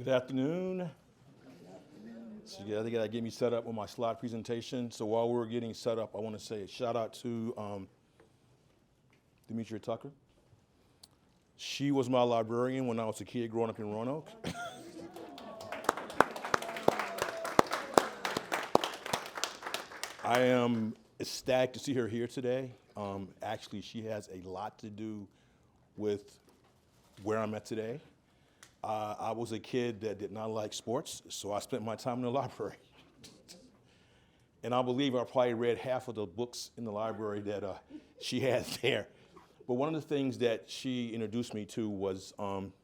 Good afternoon. So yeah, they gotta get me set up with my slide presentation. So while we're getting set up, I want to say a shout out to Demetria Tucker. She was my librarian when I was a kid growing up in Roanoke. I am ecstatic to see her here today. Actually, she has a lot to do with where I'm at today. I was a kid that did not like sports, so I spent my time in the library. And I believe I probably read half of the books in the library that she had there. But one of the things that she introduced me to was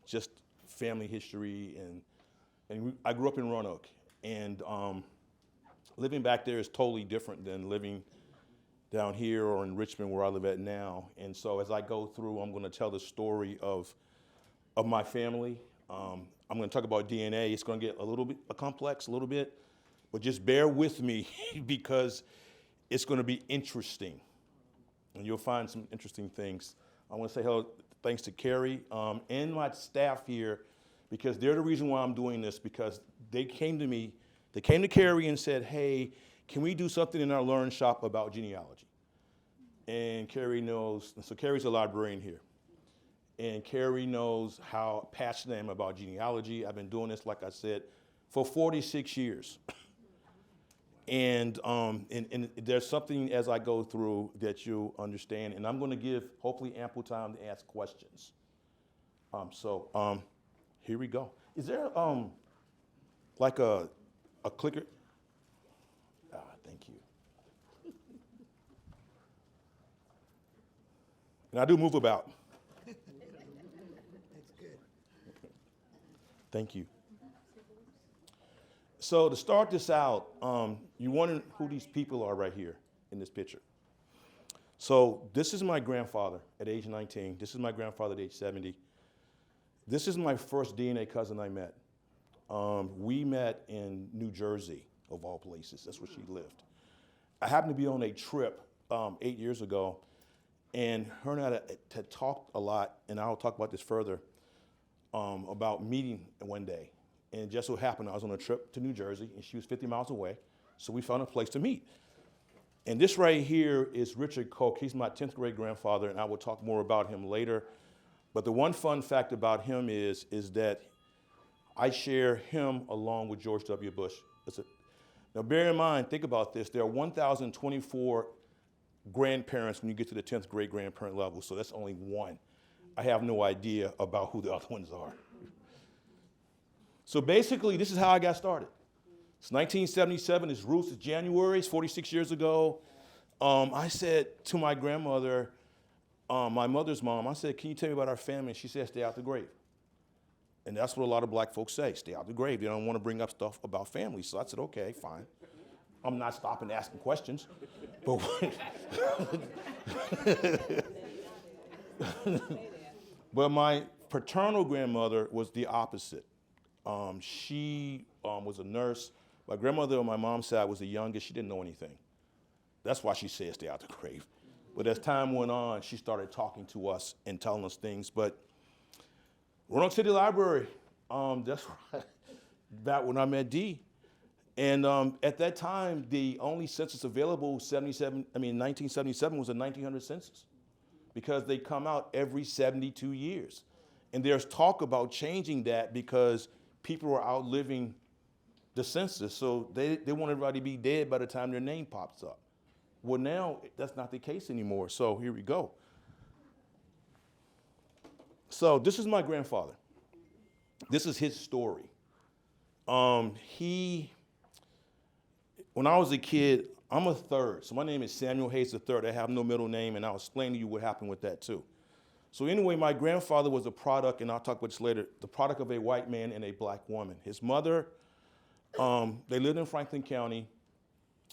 just family history, and I grew up in Roanoke, and living back there is totally different than living down here or in Richmond where I live at now. And so as I go through, I'm going to tell the story of my family. I'm going to talk about DNA. It's going to get a little bit complex, a little bit, but just bear with me because it's going to be interesting, and you'll find some interesting things. I want to say hello, thanks to Carrie and my staff here, because they're the reason why I'm doing this, because they came to me, they came to Carrie and said, hey, can we do something in our LearnShop about genealogy? And Carrie knows, so Carrie's a librarian here. And Carrie knows how passionate I am about genealogy. I've been doing this, like I said, for 46 years. And there's something as I go through that you'll understand. And I'm going to give, hopefully, ample time to ask questions. Here we go. Is there like a clicker? Thank you. And I do move about. Thank you. So to start this out, you wonder who these people are right here in this picture. So this is my grandfather at age 19. This is my grandfather at age 70. This is my first DNA cousin I met. We met in New Jersey, of all places. That's where she lived. I happened to be on a trip 8 years ago, and her and I had talked a lot, and I'll talk about this further, about meeting one day. And it just so happened I was on a trip to New Jersey, and she was 50 miles away, so we found a place to meet. And this right here is Richard Koch. He's my 10th grade grandfather, and I will talk more about him later. But the one fun fact about him is that I share him along with George W. Bush. Now bear in mind, think about this, there are 1,024 grandparents when you get to the 10th grade grandparent level, so that's only one. I have no idea about who the other ones are. So basically, this is how I got started. It's 1977, it's roots, it's January, it's 46 years ago. I said to my grandmother, my mother's mom, I said, can you tell me about our family? And she said, stay out the grave. And that's what a lot of black folks say, stay out the grave. They don't want to bring up stuff about family. So I said, okay, fine. I'm not stopping asking questions. But But my paternal grandmother was the opposite. She was a nurse. My grandmother on my mom's side was the youngest. She didn't know anything. That's why she said stay out the grave. But as time went on, she started talking to us and telling us things. But Roanoke City Library, that's right, back when I met Dee. And at that time, the only census available, 1977 was a 1900 census, because they come out every 72 years. And there's talk about changing that because people are outliving the census, so they want everybody to be dead by the time their name pops up. Well, now that's not the case anymore, so here we go. So this is my grandfather. This is his story. When I was a kid, I'm a third, so my name is Samuel Hayes III. I have no middle name, and I'll explain to you what happened with that too. So anyway, my grandfather was a product, and I'll talk about this later, the product of a white man and a black woman. His mother, they lived in Franklin County.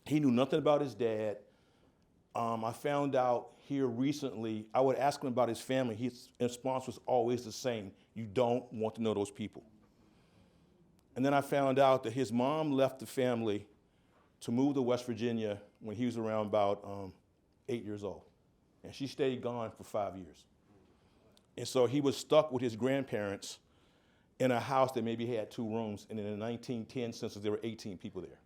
He knew nothing about his dad. I found out here recently, I would ask him about his family. His response was always the same: you don't want to know those people. And then I found out that his mom left the family to move to West Virginia when he was around about 8 years old. And she stayed gone for 5 years. And so he was stuck with his grandparents. in a house that maybe had 2 rooms, and in the 1910 census, there were 18 people there.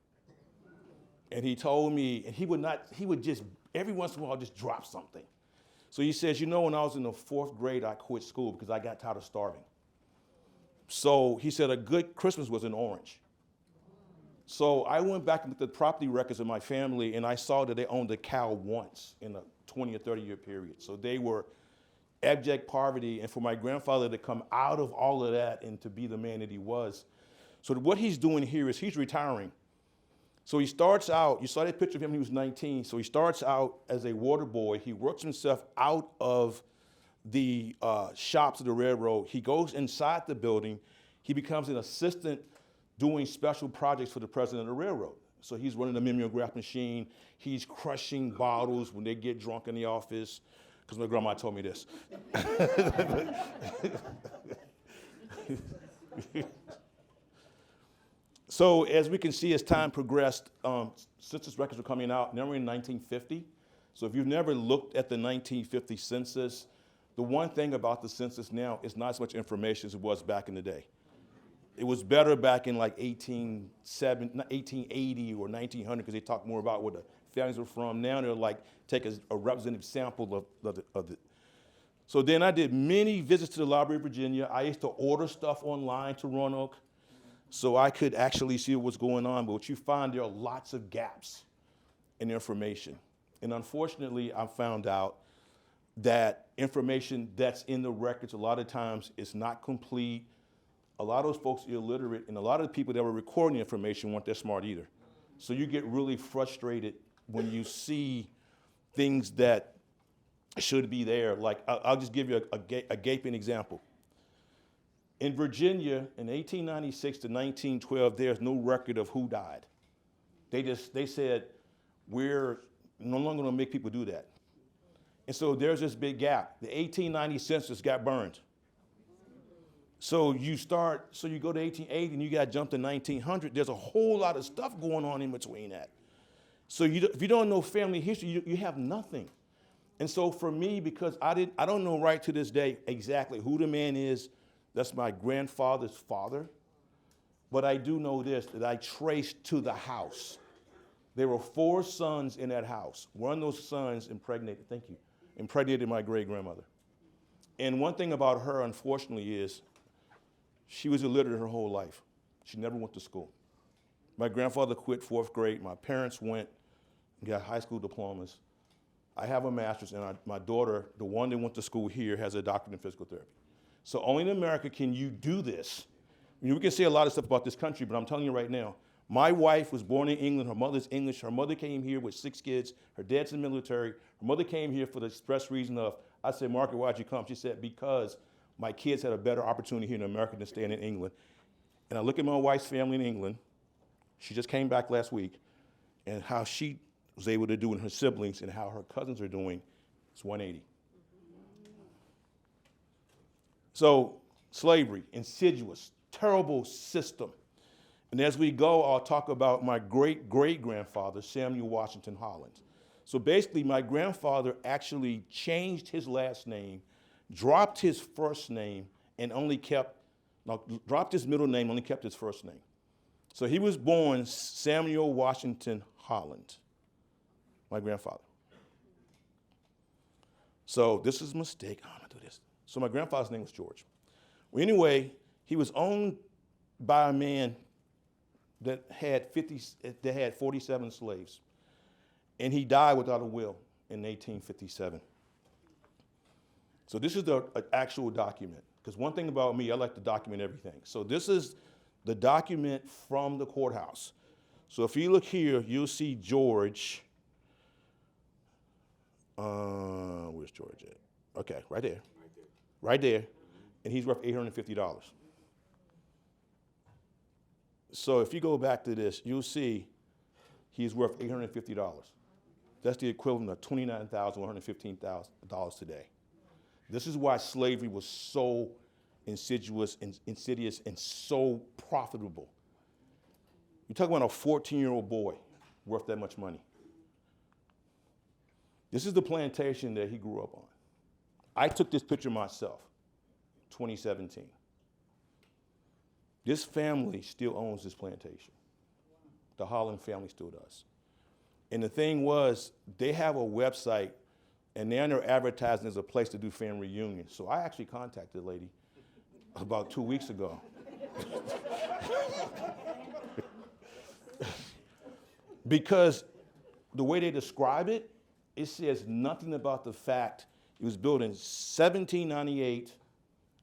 And he told me, and he would just, every once in a while, just drop something. So he says, when I was in the 4th grade, I quit school because I got tired of starving. So he said a good Christmas was an orange. So I went back and looked at the property records of my family, and I saw that they owned a cow once in a 20 or 30 year period. So they were abject poverty, and for my grandfather to come out of all of that and to be the man that he was. So what he's doing here is he's retiring. So he starts out, you saw that picture of him when he was 19. So he starts out as a water boy. He works himself out of the shops of the railroad. He goes inside the building. He becomes an assistant doing special projects for the president of the railroad. So he's running the mimeograph machine. He's crushing bottles when they get drunk in the office, because my grandma told me this. So as we can see, as time progressed, census records were coming out. Now we're in 1950. So if you've never looked at the 1950 census, the one thing about the census now is not as much information as it was back in the day. It was better back in like 1880 or 1900 because they talked more about where the families were from. Now they're like, take a representative sample of it. So then I did many visits to the Library of Virginia. I used to order stuff online to Roanoke so I could actually see what's going on. But what you find, there are lots of gaps in information. And unfortunately, I found out that information that's in the records a lot of times is not complete. A lot of those folks are illiterate, and a lot of the people that were recording the information weren't that smart either. So you get really frustrated when you see things that should be there. Like, I'll just give you a gaping example. In Virginia, in 1896 to 1912, there's no record of who died. They said, we're no longer gonna make people do that. And so there's this big gap. The 1890 census got burned. So you go to 1880 and you got jumped to 1900. There's a whole lot of stuff going on in between that. So if you don't know family history, you have nothing. And so for me, because I don't know right to this day exactly who the man is. That's my grandfather's father. But I do know this, that I traced to the house. There were 4 sons in that house. One of those sons impregnated my great-grandmother. And one thing about her, unfortunately, is she was illiterate her whole life. She never went to school. My grandfather quit 4th grade. My parents went and got high school diplomas. I have a master's, and my daughter, the one that went to school here, has a doctorate in physical therapy. So only in America can you do this. We can say a lot of stuff about this country, but I'm telling you right now, my wife was born in England. Her mother's English. Her mother came here with 6 kids. Her dad's in the military. Her mother came here for the express reason of, I said, Margaret, why'd you come? She said, because my kids had a better opportunity here in America than staying in England. And I look at my wife's family in England. She just came back last week, and how she was able to do, and her siblings, and how her cousins are doing. It's 180. So slavery, insidious, terrible system. And as we go, I'll talk about my great-great-grandfather, Samuel Washington Holland. So basically, my grandfather actually changed his last name, dropped his first name, and dropped his middle name, only kept his first name. So he was born Samuel Washington Holland, my grandfather. So this is a mistake. I'm gonna do this. So my grandfather's name was George. Well, anyway, he was owned by a man that had 47 slaves. And he died without a will in 1857. So this is the actual document. Because one thing about me, I like to document everything. So this is the document from the courthouse. So if you look here, you'll see George. Where's George at? Okay, right there. Right there. And he's worth $850. So if you go back to this, you'll see he's worth $850. That's the equivalent of $29,115 today. This is why slavery was so insidious and so profitable. You're talking about a 14-year-old boy worth that much money. This is the plantation that he grew up on. I took this picture myself, 2017. This family still owns this plantation. The Holland family still does. And the thing was, they have a website, and they're advertising as a place to do family reunions. So I actually contacted a lady about 2 weeks ago. Because the way they describe it, it says nothing about the fact it was built in 1798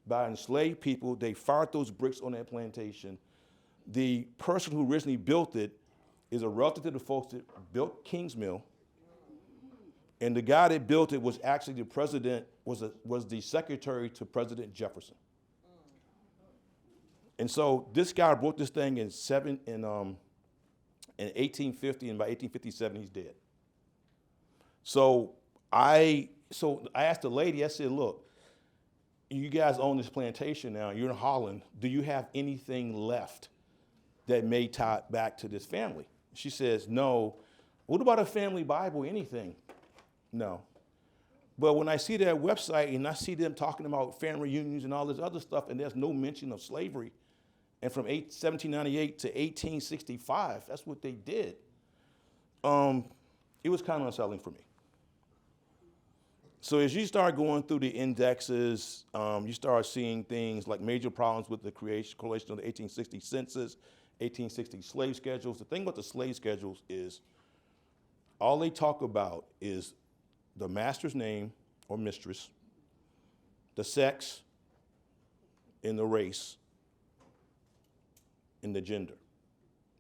by enslaved people. They fired those bricks on that plantation. The person who originally built it is a relative to the folks that built King's Mill. And the guy that built it was actually the president, was the secretary to President Jefferson. And so this guy built this thing in 1850, and by 1857 he's dead. So I asked the lady, I said, look, you guys own this plantation now, you're in Holland, do you have anything left that may tie back to this family? She says, no. What about a family Bible, anything? No. But when I see that website and I see them talking about family reunions and all this other stuff, and there's no mention of slavery, and from 1798 to 1865, that's what they did, it was kind of unsettling for me. So as you start going through the indexes, you start seeing things like major problems with the collation of the 1860 census, 1860 slave schedules. The thing about the slave schedules is all they talk about is the master's name or mistress, the sex, and the race, and the gender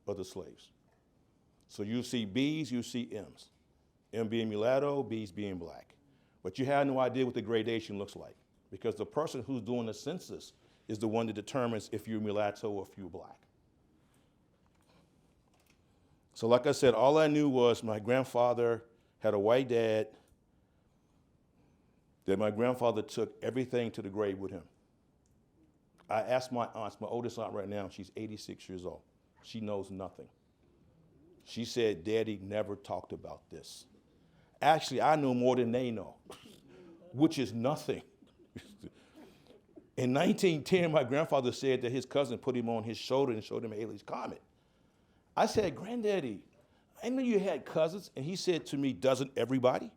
of the slaves. So you see B's, you see M's. M being mulatto, B's being black. But you have no idea what the gradation looks like, because the person who's doing the census is the one that determines if you're mulatto or if you're black. So like I said, all I knew was my grandfather had a white dad, that my grandfather took everything to the grave with him. I asked my aunts, my oldest aunt right now, she's 86 years old. She knows nothing. She said, Daddy never talked about this. Actually, I know more than they know, which is nothing. In 1910, my grandfather said that his cousin put him on his shoulder and showed him Halley's Comet. I said, Granddaddy, I know you had cousins. And he said to me, doesn't everybody?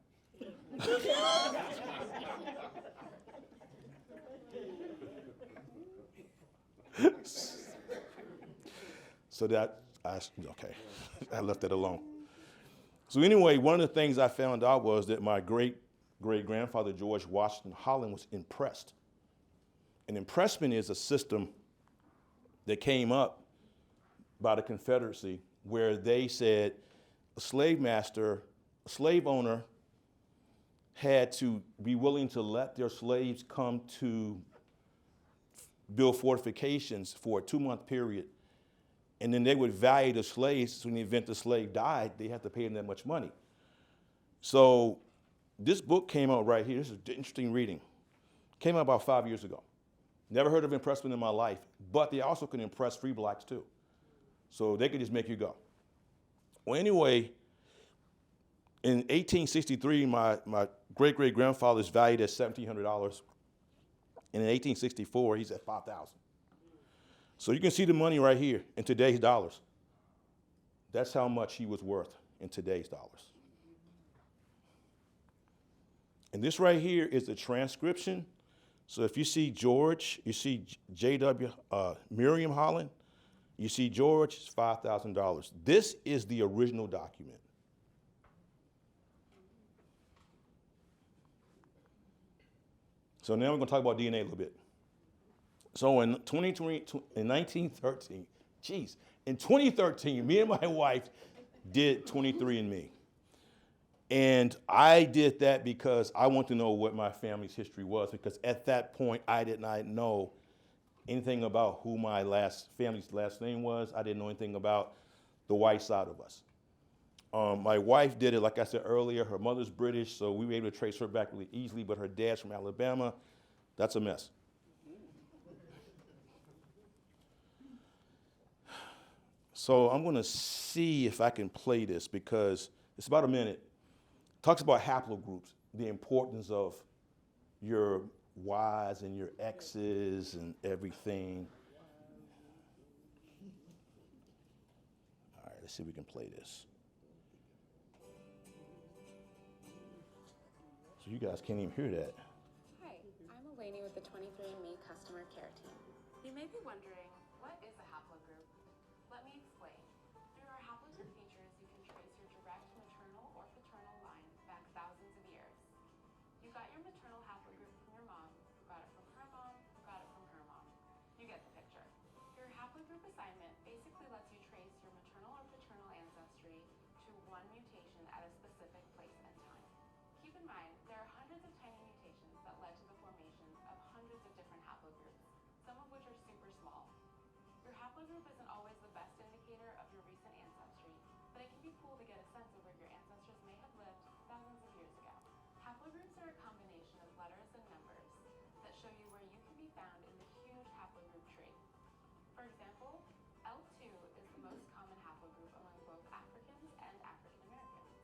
So okay, I left that alone. So anyway, one of the things I found out was that my great-great-grandfather, George Washington Holland, was impressed. And impressment is a system that came up by the Confederacy where they said a slave master, a slave owner, had to be willing to let their slaves come to build fortifications for a 2-month period. And then they would value the slaves, so in the event the slave died, they had to pay them that much money. So this book came out right here. This is interesting reading. Came out about 5 years ago. Never heard of impressment in my life, but they also can impress free blacks too. So they could just make you go. Well, anyway, in 1863, my great-great-grandfather is valued at $1,700. And in 1864, he's at $5,000. So you can see the money right here in today's dollars. That's how much he was worth in today's dollars. And this right here is the transcription. So if you see George, you see J.W. Miriam Holland, you see George, it's $5,000. This is the original document. So now we're going to talk about DNA a little bit. So in 1913, in 2013, me and my wife did 23andMe. And I did that because I want to know what my family's history was, because at that point, I did not know anything about who my family's last name was. I didn't know anything about the white side of us. My wife did it, like I said earlier. Her mother's British, so we were able to trace her back really easily, but her dad's from Alabama. That's a mess. So I'm going to see if I can play this, because it's about a minute. It talks about haplogroups, the importance of your Ys and your X's and everything. Let's see if we can play this. So you guys can't even hear that. Hi, I'm Eleni with the 23andMe customer care team. You may be wondering, what is a haplogroup? Let me explain. Through our haplogroup features, you can trace your direct maternal or paternal line back thousands of years. You got your maternal haplogroup from your mom, who got it from her mom, who got it from her mom. You get the picture. Your haplogroup assignment basically lets you trace your maternal or paternal ancestry to one mutation at a specific place and time. Keep in mind, there are hundreds of tiny mutations that led to the formation of hundreds of different haplogroups, some of which are super small. Your haplogroup isn't always the best indicator of your recent ancestry, but it can be cool to get a sense of where your ancestors may have lived thousands of years ago. Haplogroups are a combination of letters and numbers that show you where you can be found in the huge haplogroup tree. For example, L2 is the most common haplogroup among both Africans and African Americans.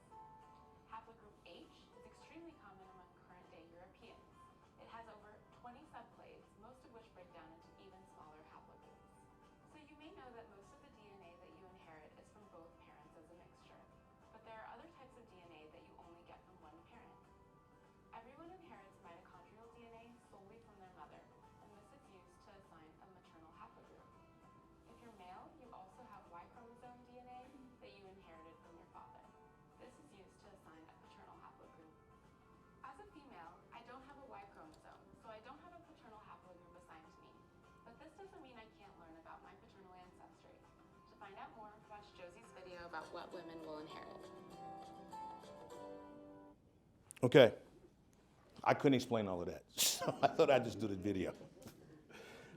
Haplogroup H is extremely common among current-day Europeans. It has over 20 subclades, most of which break down into even smaller haplogroups. So you may know that most of the DNA that you inherit is from both parents as a mixture, but there are other types of DNA that you only get from one parent. Everyone inherits mitochondrial DNA solely from their mother, and this is used to assign a maternal haplogroup. If you're male, you also have Y chromosome DNA that you inherited from your father. This is used to assign a paternal haplogroup. As a female, I don't have a Y chromosome, so I don't have a paternal haplogroup assigned to me. But this doesn't mean I can't learn about my paternal ancestry. To find out more, watch Josie's video about what women will inherit. Okay. I couldn't explain all of that, so I thought I'd just do the video.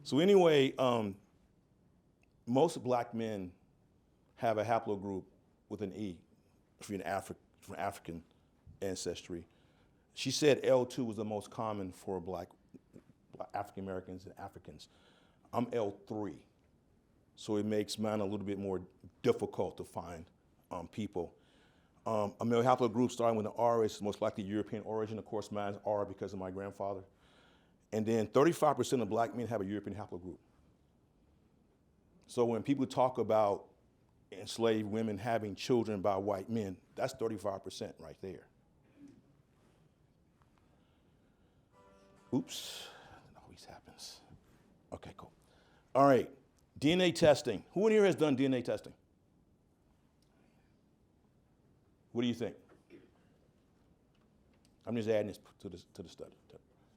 So anyway, most black men have a haplogroup with an E if you're from African ancestry. She said L2 was the most common for black African Americans and Africans. I'm L3, so it makes mine a little bit more difficult to find people. A male haplogroup starting with an R is most likely European origin. Of course, mine's R because of my grandfather. And then 35% of black men have a European haplogroup. So when people talk about enslaved women having children by white men, that's 35% right there. Oops, that always happens. Okay, cool. All right, DNA testing. Who in here has done DNA testing? What do you think? I'm just adding this to the study.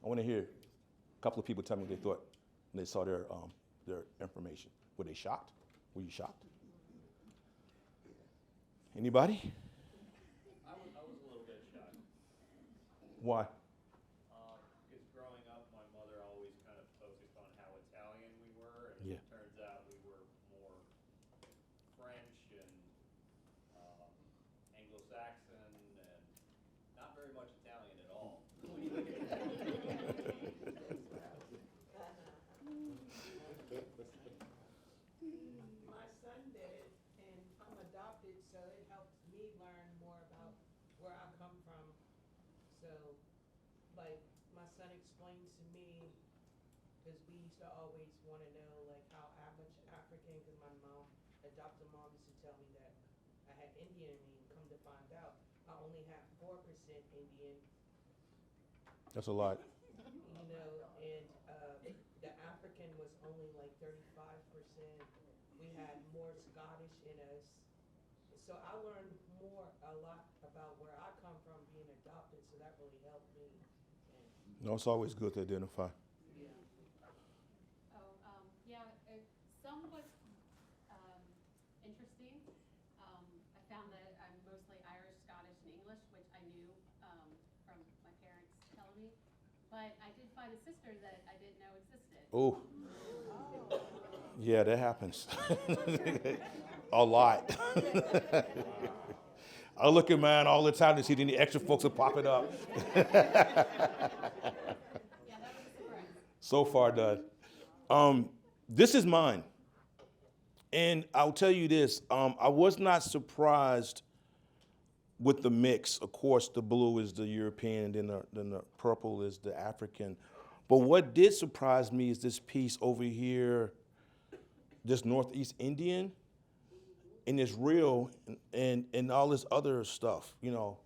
I want to hear a couple of people tell me what they thought when they saw their information. Were they shocked? Were you shocked? Anybody? I was a little bit shocked. Why? Because growing up, my mother always kind of focused on how Italian we were, and Yeah. it turns out we were more French and Anglo-Saxon, and not very much Italian at all. My son did it, and I'm adopted, so it helps me learn more about where I come from. So, like, my son explained to me, because we used to always want to know, like, how much African, because my adopted mom used to tell me that I had Indian in me, and come to find out, I only have 4% Indian, That's a lot. you know, and the African was only like 35%. We had more Scottish in us. So I learned a lot about where I come from being adopted, so that really helped me. And, No, it's always good to identify. yeah. Some was interesting. I found that I'm mostly Irish, Scottish, and English, which I knew from my parents telling me. But I did find a sister that I didn't know existed. Oh. Yeah, that happens. A lot. I look at mine all the time to see if any extra folks are popping up. Yeah, that was a surprise. So far done. This is mine. And I'll tell you this, I was not surprised with the mix. Of course, the blue is the European, and then the purple is the African. But what did surprise me is this piece over here, this Northeast Indian. and it's real, and all this other stuff, you know.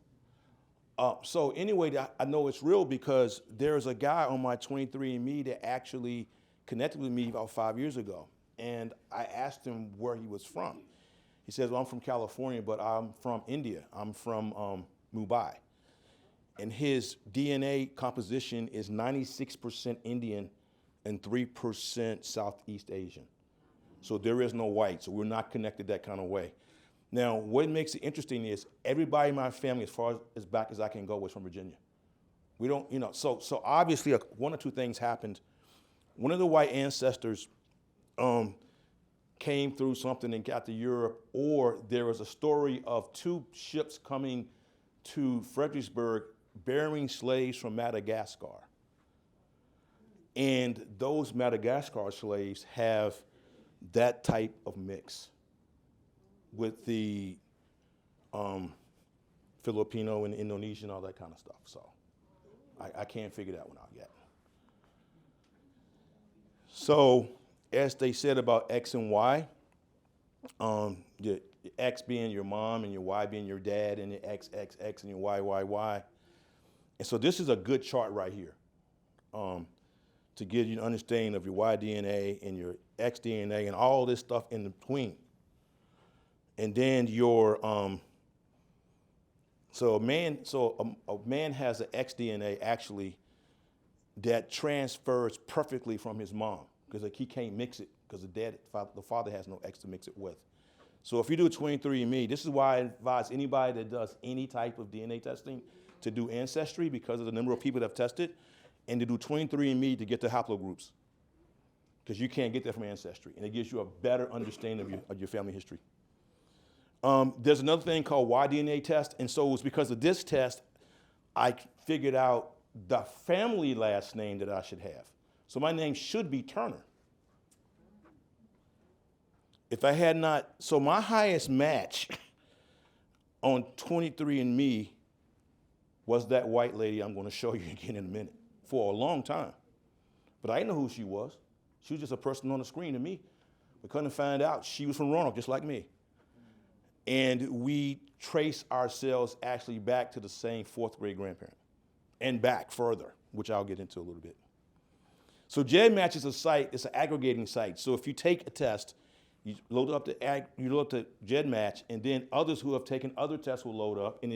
So anyway, I know it's real because there's a guy on my 23andMe that actually connected with me about 5 years ago. And I asked him where he was from. He says, well, I'm from California, but I'm from India. I'm from Mumbai. And his DNA composition is 96% Indian and 3% Southeast Asian. So there is no white, so we're not connected that kind of way. Now, what makes it interesting is everybody in my family, as far as back as I can go, was from Virginia. We don't, you know, so obviously one or two things happened. One of the white ancestors came through something and got to Europe, or there was a story of two ships coming to Fredericksburg bearing slaves from Madagascar. And those Madagascar slaves have that type of mix with the Filipino and Indonesian, all that kind of stuff. So I can't figure that one out yet. So as they said about X and Y, the X being your mom and your Y being your dad, and the X, X, X, and your Y, Y, Y. And so this is a good chart right here to give you an understanding of your Y DNA and your X DNA and all this stuff in between. And then your, a man has an X DNA actually that transfers perfectly from his mom, because like he can't mix it because the father has no X to mix it with. So if you do a 23andMe, this is why I advise anybody that does any type of DNA testing to do Ancestry, because of the number of people that have tested, and to do 23andMe to get the haplogroups, because you can't get that from Ancestry, and it gives you a better understanding of your family history. There's another thing called Y-DNA test, and so it was because of this test I figured out the family last name that I should have. So my name should be Turner. If I had not, so my highest match on 23andMe was that white lady I'm going to show you again in a minute, for a long time. But I didn't know who she was. She was just a person on the screen to me. We couldn't find out she was from Roanoke, just like me. And we trace ourselves actually back to the same fourth grade grandparent, and back further, which I'll get into a little bit. So GEDmatch is a site, it's an aggregating site. So if you take a test, you load up the GEDmatch, and then others who have taken other tests will load up, and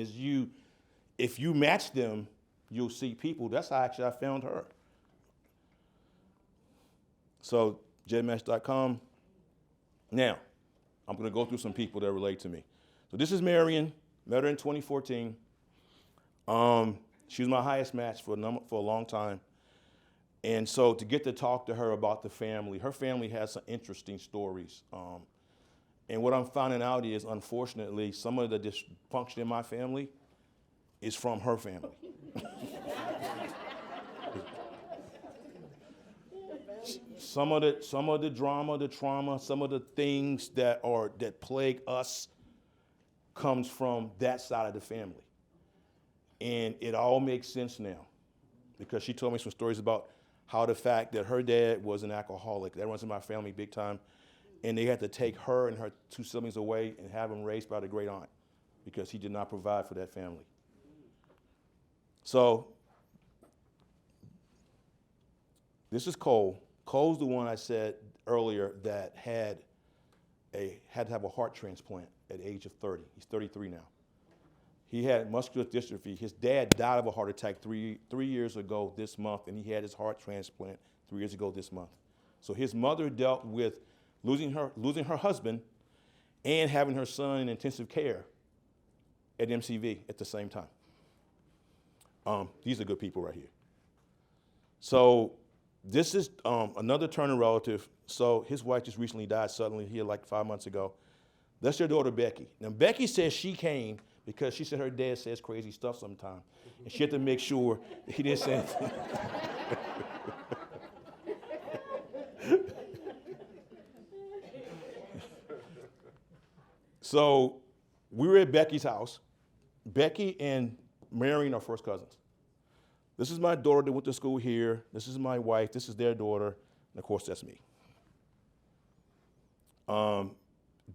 if you match them, you'll see people. That's how actually I found her. So GEDmatch.com. Now, I'm going to go through some people that relate to me. So this is Marion, met her in 2014. She was my highest match for a long time. And so to get to talk to her about the family, her family has some interesting stories. And what I'm finding out is, unfortunately, some of the dysfunction in my family is from her family. Some of the drama, the trauma, some of the things that plague us comes from that side of the family. And it all makes sense now, because she told me some stories about how the fact that her dad was an alcoholic, that runs in my family big time, and they had to take her and her two siblings away and have them raised by the great aunt because he did not provide for that family. So this is Cole. Cole's the one I said earlier that had to have a heart transplant at the age of 30. He's 33 now. He had muscular dystrophy. His dad died of a heart attack three years ago this month, and he had his heart transplant 3 years ago this month. So his mother dealt with losing her husband and having her son in intensive care at MCV at the same time. These are good people right here. So this is another Turner relative. So his wife just recently died suddenly here like 5 months ago. That's their daughter, Becky. Now, Becky says she came because she said her dad says crazy stuff sometimes, and she had to make sure that he didn't say anything. So we were at Becky's house. Becky and Marion are first cousins. This is my daughter that went to school here. This is my wife. This is their daughter. And of course, that's me.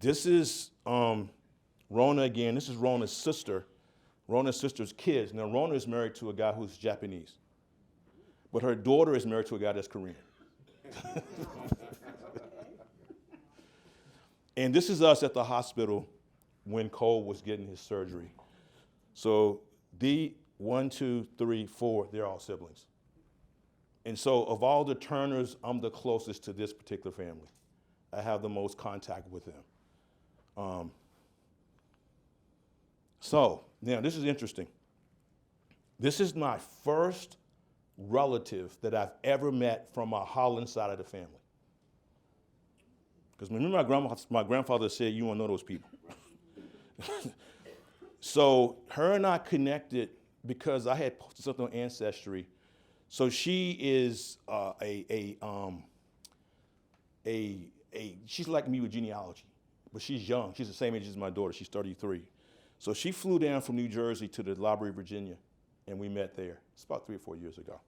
This is Rona again. This is Rona's sister. Rona's sister's kids. Now, Rona is married to a guy who's Japanese, but her daughter is married to a guy that's Korean. And this is us at the hospital when Cole was getting his surgery. So the 1, 2, 3, 4, they're all siblings. And so of all the Turners, I'm the closest to this particular family. I have the most contact with them. So now this is interesting. This is my first relative that I've ever met from my Holland side of the family. Because remember my grandfather said, you won't know those people. So her and I connected because I had posted something on Ancestry. So she is she's like me with genealogy, but she's young. She's the same age as my daughter. She's 33. So she flew down from New Jersey to the Library of Virginia, and we met there. It's about 3 or 4 years ago.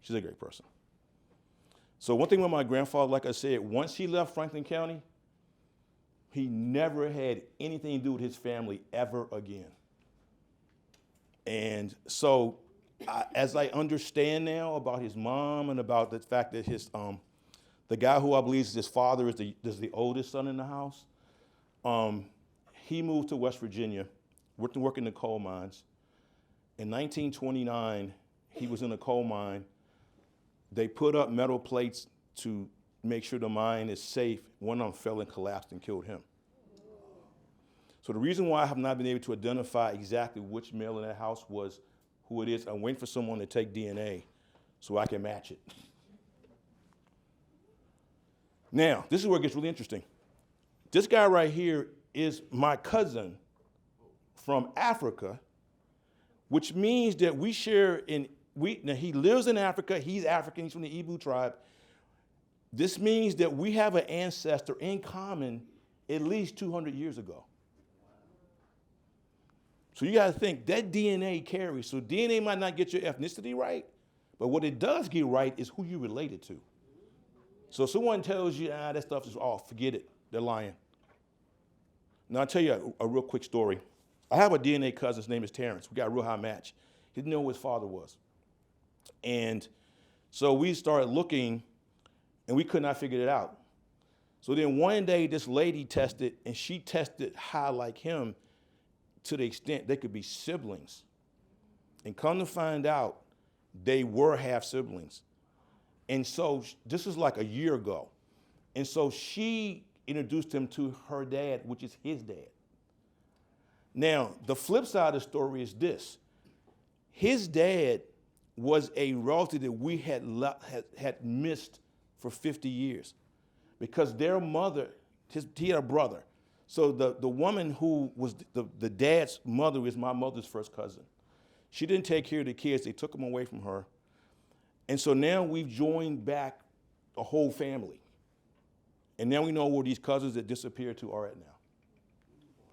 She's a great person. So one thing with my grandfather, like I said, once he left Franklin County, he never had anything to do with his family ever again. And so as I understand now about his mom and about the fact that his the guy who I believe is his father is the oldest son in the house, he moved to West Virginia, working in the coal mines. In 1929, he was in a coal mine. They put up metal plates to make sure the mine is safe. One of them fell and collapsed and killed him. So the reason why I have not been able to identify exactly which male in that house was who it is, I'm waiting for someone to take DNA so I can match it. Now, this is where it gets really interesting. This guy right here is my cousin from Africa, which means that we share now he lives in Africa, he's African, he's from the Igbo tribe. This means that we have an ancestor in common at least 200 years ago. So you gotta think, that DNA carries. So DNA might not get your ethnicity right, but what it does get right is who you related to. So if someone tells you, that stuff is off, forget it, they're lying. Now I'll tell you a real quick story. I have a DNA cousin, his name is Terrence. We got a real high match. He didn't know who his father was. And so we started looking, and we could not figure it out. So then one day, this lady tested, and she tested high like him to the extent they could be siblings. And come to find out, they were half siblings. And so this was like a year ago. And so she introduced him to her dad, which is his dad. Now, the flip side of the story is this. His dad was a relative that we had missed for 50 years because their mother, he had a brother. So the woman who was the dad's mother is my mother's first cousin. She didn't take care of the kids. They took them away from her. And so now we've joined back a whole family. And now we know where these cousins that disappeared to are at now.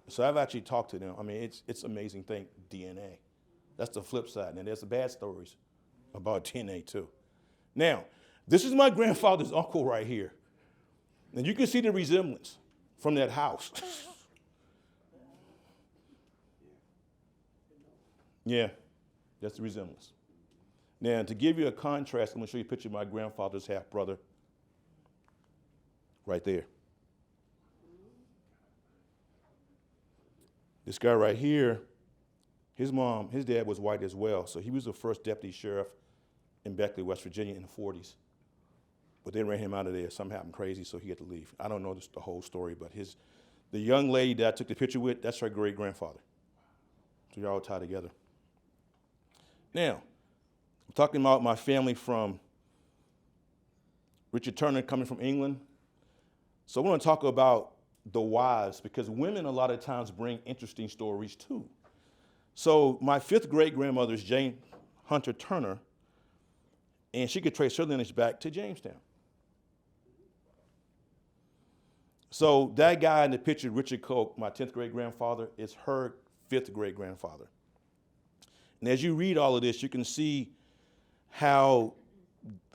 So I've actually talked to them. I mean, it's an amazing thing, DNA. That's the flip side. And there's the bad stories about DNA too. Now, this is my grandfather's uncle right here. And you can see the resemblance from that house. Yeah, that's the resemblance. Now, to give you a contrast, I'm going to show you a picture of my grandfather's half-brother right there. This guy right here, his dad was white as well, so he was the first deputy sheriff in Beckley, West Virginia in the 40s. But they ran him out of there. Something happened crazy, so he had to leave. I don't know the whole story, but the young lady that I took the picture with, that's her great-grandfather. So you're all tied together. Now, I'm talking about my family from Richard Turner coming from England. So I want to talk about the wives, because women a lot of times bring interesting stories too. So my fifth great-grandmother is Jane Hunter Turner, and she could trace her lineage back to Jamestown. So that guy in the picture, Richard Koch, my 10th great-grandfather, is her 5th great-grandfather. And as you read all of this, you can see how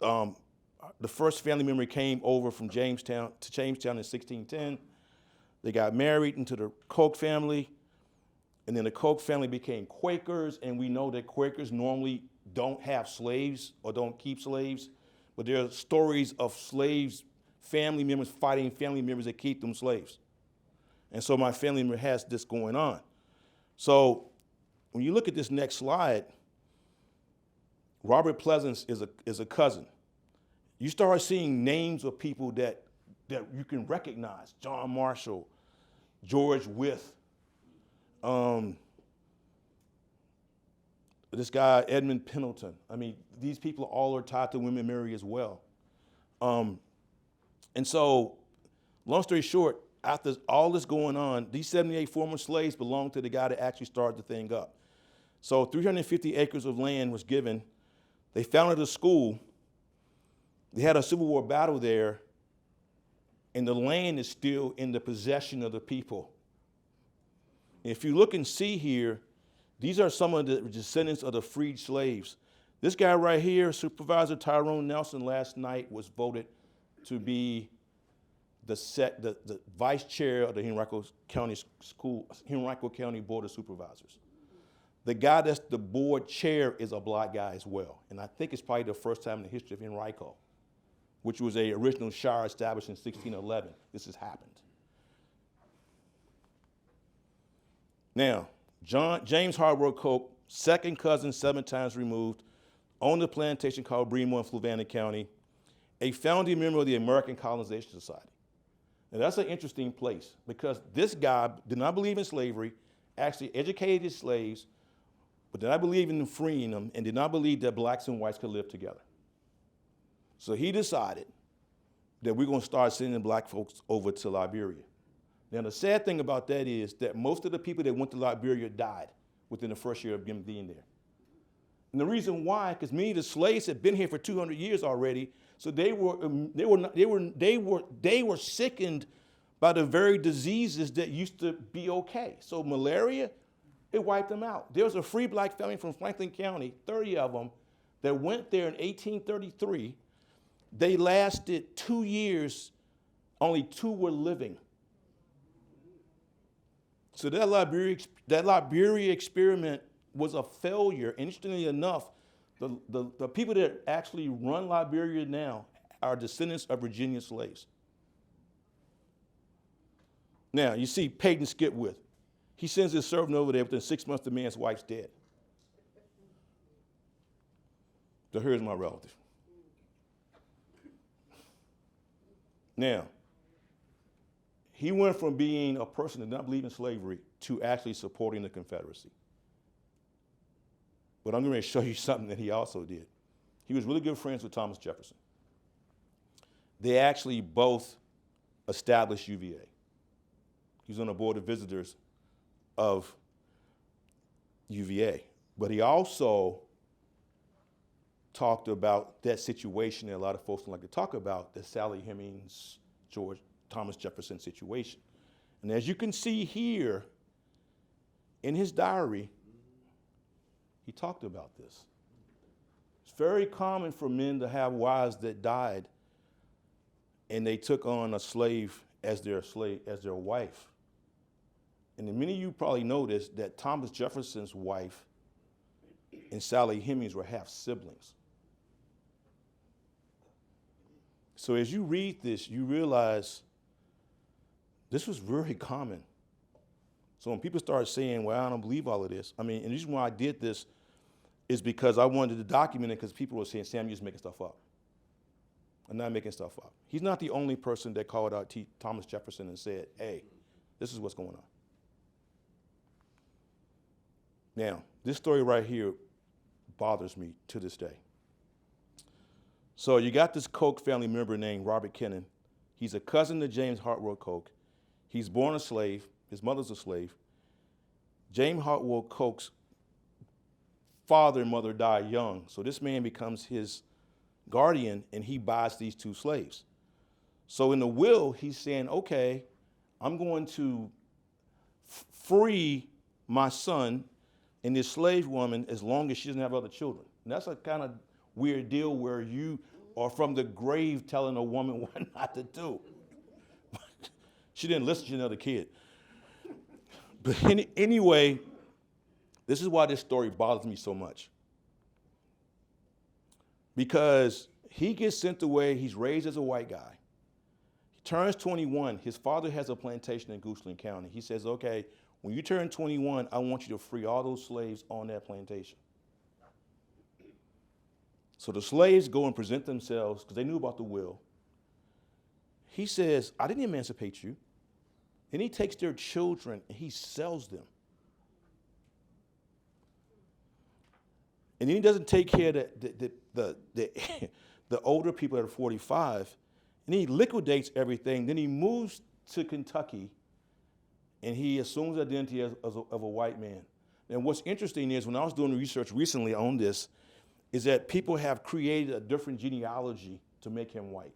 the first family member came over from Jamestown in 1610. They got married into the Koch family, and then the Koch family became Quakers, and we know that Quakers normally don't have slaves or don't keep slaves, but there are stories of slaves, family members fighting family members that keep them slaves. And so my family member has this going on. So when you look at this next slide, Robert Pleasance is a cousin. You start seeing names of people that you can recognize. John Marshall, George Wythe, this guy, Edmund Pendleton. I mean, these people all are tied to women Mary as well. And so, long story short, after all this going on, these 78 former slaves belonged to the guy that actually started the thing up. So 350 acres of land was given. They founded a school. They had a Civil War battle there, and the land is still in the possession of the people. If you look and see here, these are some of the descendants of the freed slaves. This guy right here, Supervisor Tyrone Nelson, last night was voted to be the vice chair of the Henrico County Board of Supervisors. The guy that's the board chair is a black guy as well. And I think it's probably the first time in the history of Henrico, which was a original shire established in 1611. This has happened. Now, James Hartwell Koch, second cousin, 7 times removed, owned a plantation called Bremo in Fluvanna County, a founding member of the American Colonization Society. Now that's an interesting place because this guy did not believe in slavery, actually educated his slaves, but did not believe in freeing them and did not believe that blacks and whites could live together. So he decided that we're going to start sending black folks over to Liberia. Now, the sad thing about that is that most of the people that went to Liberia died within the first year of them being there. And the reason why, because many of the slaves had been here for 200 years already, so they were sickened by the very diseases that used to be okay. So malaria, it wiped them out. There was a free black family from Franklin County, 30 of them, that went there in 1833. They lasted 2 years, only 2 were living. So that Liberia experiment was a failure. Interestingly enough, the people that actually run Liberia now are descendants of Virginia slaves. Now, you see Peyton Skipwith. He sends his servant over there. Within 6 months, the man's wife's dead. So here's my relative. Now, he went from being a person that did not believe in slavery to actually supporting the Confederacy. But I'm going to show you something that he also did. He was really good friends with Thomas Jefferson. They actually both established UVA. He was on the board of visitors of UVA. But he also talked about that situation that a lot of folks don't like to talk about, the Sally Hemings, Thomas Jefferson situation. And as you can see here in his diary, he talked about this. It's very common for men to have wives that died and they took on a slave as their wife. And many of you probably noticed that Thomas Jefferson's wife and Sally Hemings were half siblings. So as you read this, you realize this was very common. So when people start saying, well, I don't believe all of this, and the reason why I did this is because I wanted to document it because people were saying, Sam, you're just making stuff up. I'm not making stuff up. He's not the only person that called out Thomas Jefferson and said, hey, this is what's going on. Now, this story right here bothers me to this day. So you got this Koch family member named Robert Kennan. He's a cousin to James Hartwell Koch. He's born a slave. His mother's a slave. James Hartwell Koch's father and mother died young, so this man becomes his guardian, and he buys these 2 slaves. So in the will, he's saying, okay, I'm going to free my son and this slave woman as long as she doesn't have other children. And that's a kind of weird deal where you are from the grave telling a woman what not to do. She didn't listen to another kid. But anyway, this is why this story bothers me so much. Because he gets sent away, he's raised as a white guy. He turns 21. His father has a plantation in Goochland County. He says, okay, when you turn 21, I want you to free all those slaves on that plantation. So the slaves go and present themselves because they knew about the will. He says, I didn't emancipate you. Then he takes their children and he sells them. And then he doesn't take care of the older people that are 45. And he liquidates everything. Then he moves to Kentucky and he assumes the identity of a white man. And what's interesting is when I was doing research recently on this, is that people have created a different genealogy to make him white,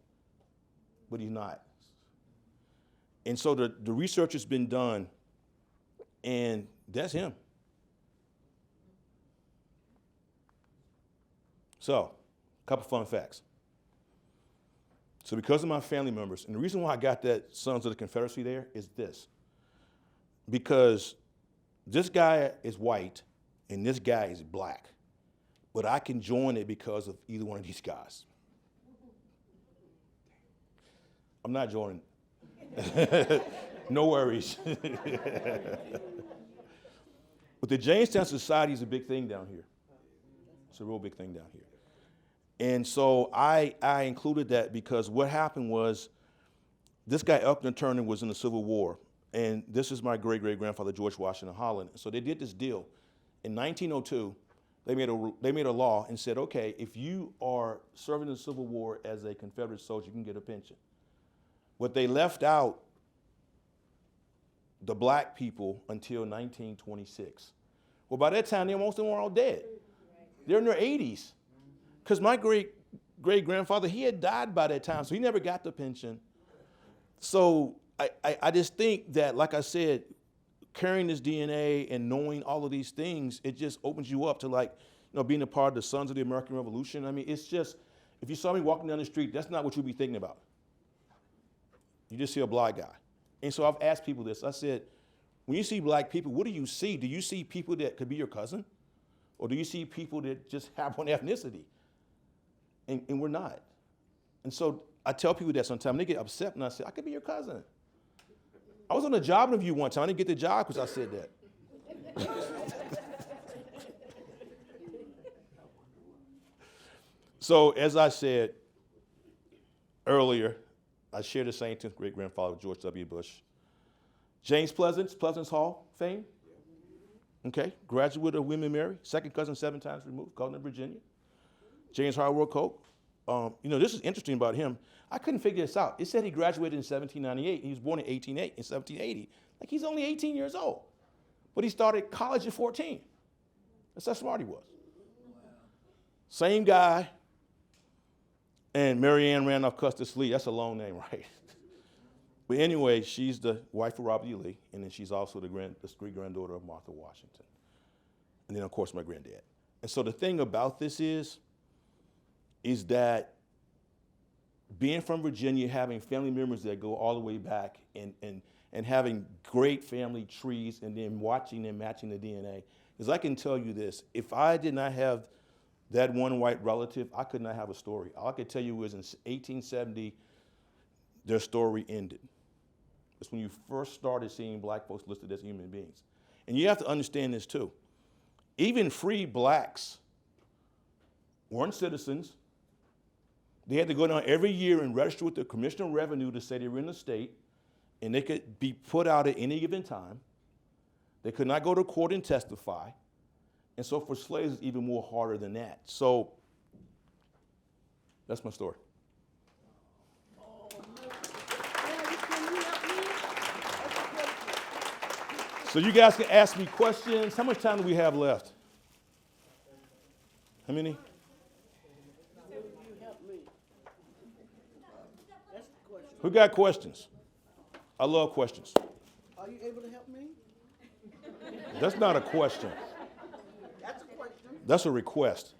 but he's not. And so the research has been done, and that's him. So, a couple fun facts. So because of my family members, and the reason why I got that Sons of the Confederacy there is this. Because this guy is white, and this guy is black. But I can join it because of either one of these guys. I'm not joining. No worries. But the Jamestown Society is a big thing down here. It's a real big thing down here. And so I included that because what happened was this guy, Elkner Turner, was in the Civil War. And this is my great-great-grandfather, George Washington Holland. So they did this deal. In 1902, they made a law and said, okay, if you are serving in the Civil War as a Confederate soldier, you can get a pension. What they left out, the black people, until 1926. Well, by that time, most of them were all dead. They're in their 80s. Because my great-grandfather, he had died by that time, so he never got the pension. So I just think that, like I said, carrying this DNA and knowing all of these things, it just opens you up to, like, being a part of the Sons of the American Revolution. I mean, it's just, if you saw me walking down the street, that's not what you'd be thinking about. You just see a black guy. And so I've asked people this. I said, when you see black people, what do you see? Do you see people that could be your cousin? Or do you see people that just have one ethnicity? And we're not. And so I tell people that sometimes, they get upset, and I say, I could be your cousin. I was on a job interview one time. I didn't get the job because I said that. So as I said earlier, I share the same 10th great-grandfather with George W. Bush. James Pleasance, Pleasance Hall fame. Okay, graduate of William and Mary, second cousin 7 times removed, Gardner, Virginia. James Harwood Coke. This is interesting about him. I couldn't figure this out. It said he graduated in 1798. He was born in 1780. Like, he's only 18 years old. But he started college at 14. That's how smart he was. Wow. Same guy. And Mary Ann Randolph Custis Lee. That's a long name, right? But anyway, she's the wife of Robert E. Lee, and then she's also the great-granddaughter of Martha Washington. And then, of course, my granddad. And so the thing about this is that being from Virginia, having family members that go all the way back and having great family trees and then watching and matching the DNA, because I can tell you this, if I did not have that one white relative, I could not have a story. All I could tell you was in 1870, their story ended. It's when you first started seeing black folks listed as human beings. And you have to understand this too. Even free blacks weren't citizens. They had to go down every year and register with the Commissioner of Revenue to say they were in the state, and they could be put out at any given time. They could not go to court and testify. And so for slaves, it's even more harder than that. So that's my story. So you guys can ask me questions. How much time do we have left? How many? Who got questions? I love questions. Are you able to help me? That's not a question. That's a question. That's a request.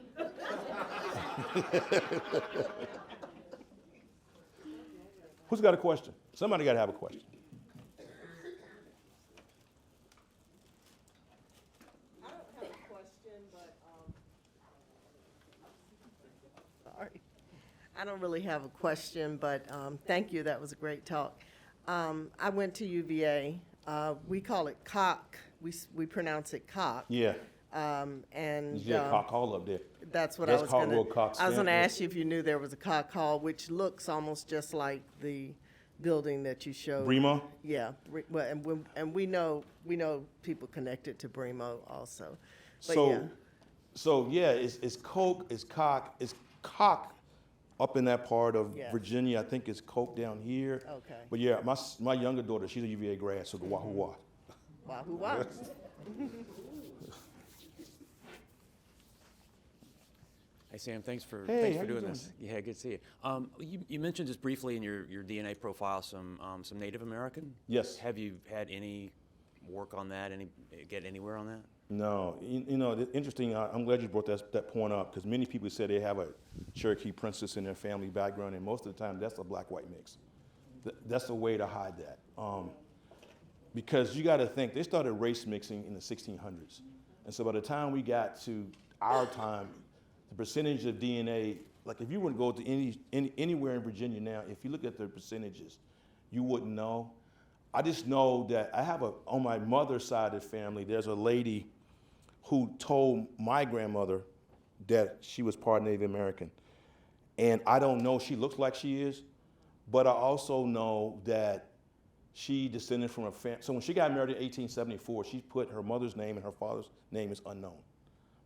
Who's got a question? Somebody got to have a question. I don't really have a question, but thank you. That was a great talk. I went to UVA. We call it cock. We pronounce it cock. Yeah. And You got Cock Hall up there. that's what That's I was called gonna. World Cock I was gonna Stand. ask you if you knew there was a cock hall, which looks almost just like the building that you showed. Bremo? Yeah. Well, and we know people connected to Bremo also. But So, yeah. so yeah, it's Coke, it's Cock up in that part of Yes. Virginia. I think it's Coke down here. Okay. But yeah, my younger daughter, she's a UVA grad, so the Wahoo Wah. Wahoo wah. Hey, Sam, thanks for Hey, how you doing doing? this. Yeah, good to see you. You mentioned just briefly in your DNA profile some Native American. Yes. Have you had any work on that? Get anywhere on that? No, interesting. I'm glad you brought that point up because many people say they have a Cherokee princess in their family background, and most of the time that's a black-white mix. That's a way to hide that. Because you got to think, they started race mixing in the 1600s. And so by the time we got to our time, the percentage of DNA, like if you were to go to anywhere in Virginia now, if you look at the percentages, you wouldn't know. I just know that I have on my mother's side of the family, there's a lady who told my grandmother that she was part Native American. And I don't know, she looks like she is, but I also know that she descended from a family. So when she got married in 1874, she put her mother's name and her father's name is unknown.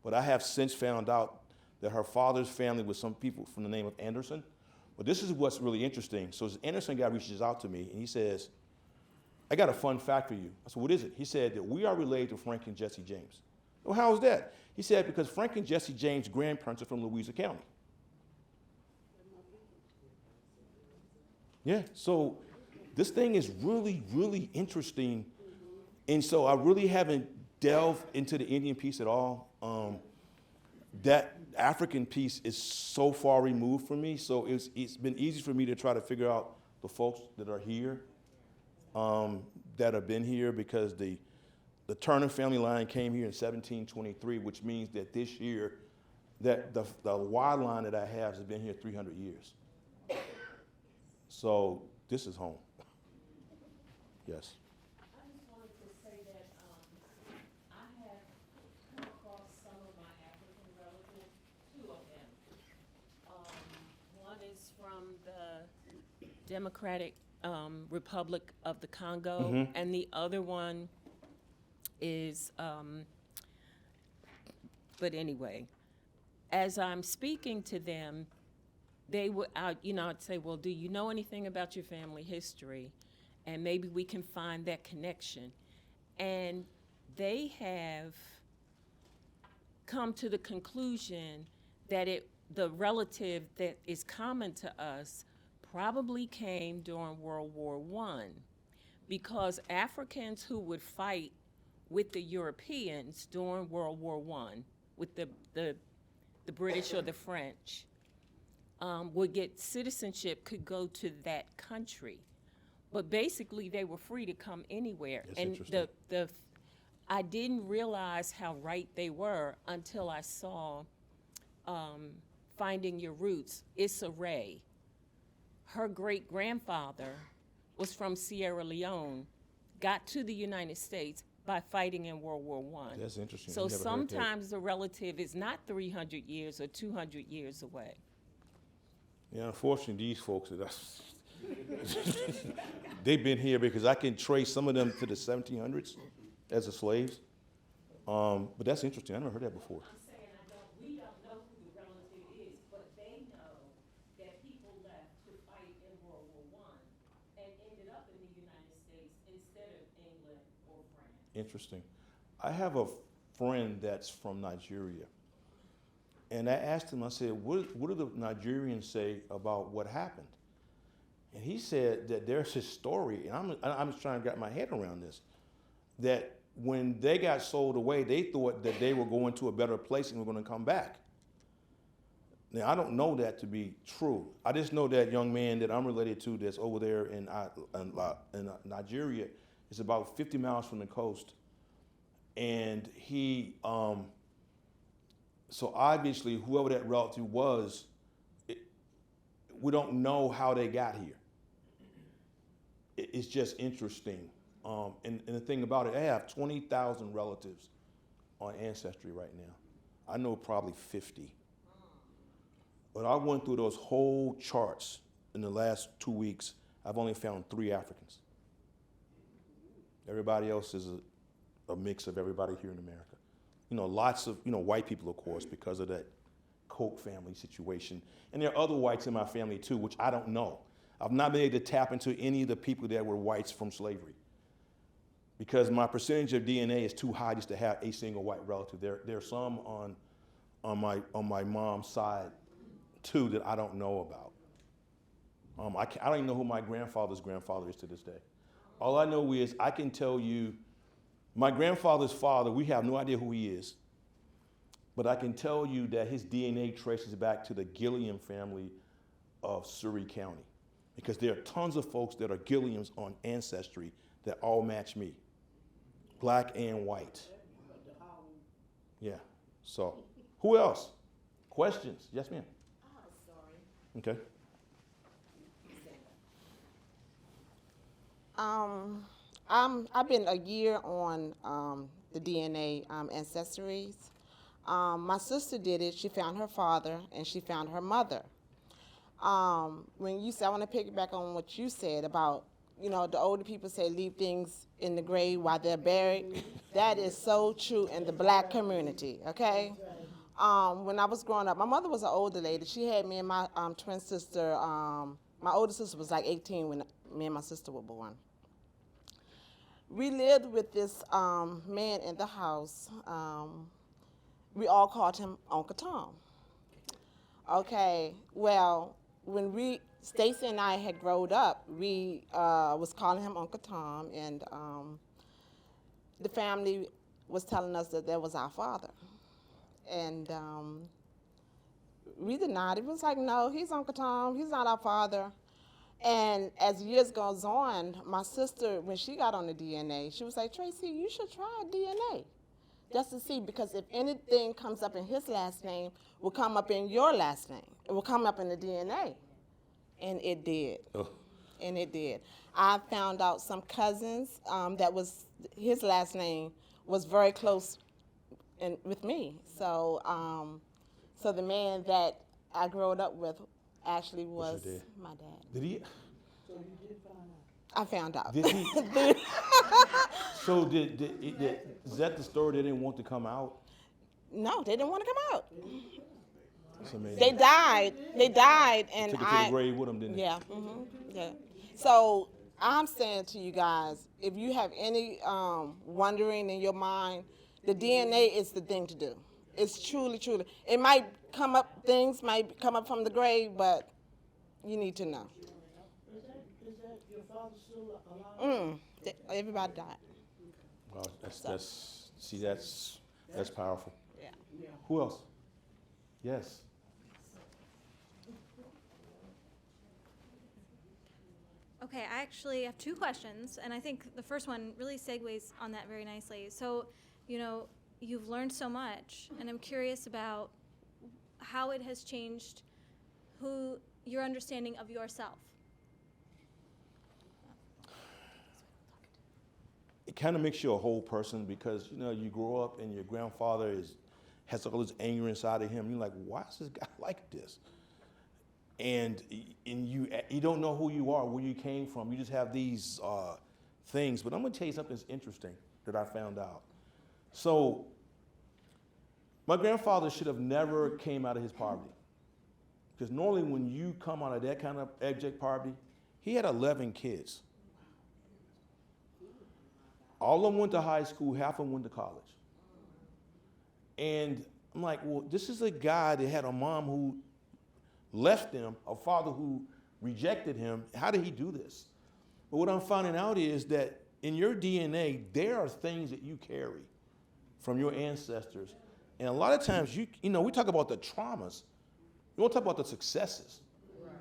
But I have since found out that her father's family was some people from the name of Anderson. But this is what's really interesting. So this Anderson guy reaches out to me and he says, I got a fun fact for you. I said, what is it? He said that we are related to Frank and Jesse James. Well, how is that? He said, because Frank and Jesse James' grandparents are from Louisa County. Yeah, so this thing is really, really interesting. And so I really haven't delved into the Indian piece at all. That African piece is so far removed from me, so it's been easy for me to try to figure out the folks that are here, that have been here, because the Turner family line came here in 1723, which means that this year, that the Y line that I have has been here 300 years. So this is home. Yes. I just wanted to say that, I have come across some of my African relatives, two of them. One is from the Democratic, Republic of the Congo, and the other one is, but anyway, as I'm speaking to them, they would, I'd say, well, do you know anything about your family history? And maybe we can find that connection. And they have come to the conclusion that the relative that is common to us probably came during World War I, because Africans who would fight with the Europeans during World War I, with the British or the French, would get citizenship, could go to that country. But basically, they were free to come anywhere. That's and interesting. I didn't realize how right they were until I saw Finding Your Roots. Issa Rae, her great-grandfather was from Sierra Leone, got to the United States by fighting in World War I. That's interesting. So Never heard that. sometimes the relative is not 300 years or 200 years away. Yeah, unfortunately, these folks, they've been here because I can trace some of them to the 1700s as the slaves. But that's interesting. I never heard that before. I'm saying we don't know who the relative is, but they know that people left to fight in World War I and ended up in the United States instead of England or France. Interesting. I have a friend that's from Nigeria. And I asked him, I said, what do the Nigerians say about what happened? And he said that there's this story, and I'm just trying to get my head around this, that when they got sold away, they thought that they were going to a better place and were going to come back. Now, I don't know that to be true. I just know that young man that I'm related to that's over there in Nigeria is about 50 miles from the coast. And he, so obviously, whoever that relative was, we don't know how they got here. It's just interesting. And the thing about it, I have 20,000 relatives on Ancestry right now. I know probably 50. But I went through those whole charts in the last 2 weeks. I've only found 3 Africans. Everybody else is a mix of everybody here in America. Lots of, white people, of course, because of that Koch family situation. And there are other whites in my family, too, which I don't know. I've not been able to tap into any of the people that were whites from slavery because my percentage of DNA is too high just to have a single white relative. There are some on my mom's side, too, that I don't know about. I don't even know who my grandfather's grandfather is to this day. All I know is I can tell you my grandfather's father, we have no idea who he is, but I can tell you that his DNA traces back to the Gilliam family of Surrey County because there are tons of folks that are Gilliams on Ancestry that all match me, black and white. Yeah, so who else? Questions? Yes, ma'am. Okay. I've been a year on the DNA ancestries. My sister did it. She found her father and she found her mother. When you said, I want to piggyback on what you said about, the older people say leave things in the grave while they're buried. That is so true in the black community, okay? When I was growing up, my mother was an older lady. She had me and my twin sister. My older sister was like 18 when me and my sister were born. We lived with this man in the house. We all called him Uncle Tom. Okay, well, when Stacy and I had grown up, we was calling him Uncle Tom, and the family was telling us that was our father. And we denied it. We was like, no, he's Uncle Tom. He's not our father. And as years goes on, my sister, when she got on the DNA, she was like, Tracy, you should try DNA just to see, because if anything comes up in his last name, will come up in your last name. It will come up in the DNA. And it did. Oh. And it did. I found out some cousins that was, his last name was very close with me. So, so the man that I grew up with actually was my dad. Did he? So you did find out? I found out. Did he? So is that the story they didn't want to come out? No, they didn't want to come out. That's amazing. They died, and Took it to the grave with them, didn't they? Yeah, yeah. So I'm saying to you guys, if you have any wondering in your mind, the DNA is the thing to do. It's truly, truly. It might come up, things might come up from the grave, but you need to know. Is that your father still alive? Everybody died. Wow, that's powerful. Yeah. Who else? Yes. Okay, I actually have 2 questions, and I think the first one really segues on that very nicely. So, you've learned so much, and I'm curious about how it has changed your understanding of yourself. It kind of makes you a whole person because, you grow up and your grandfather has all this anger inside of him. You're like, why is this guy like this? And you don't know who you are, where you came from. You just have these things. But I'm going to tell you something that's interesting that I found out. So my grandfather should have never came out of his poverty. Because normally when you come out of that kind of abject poverty, he had 11 kids. All of them went to high school, half of them went to college. And I'm like, well, this is a guy that had a mom who left him, a father who rejected him. How did he do this? But what I'm finding out is that in your DNA, there are things that you carry from your ancestors. And a lot of times, we talk about the traumas. We don't talk about the successes. Right.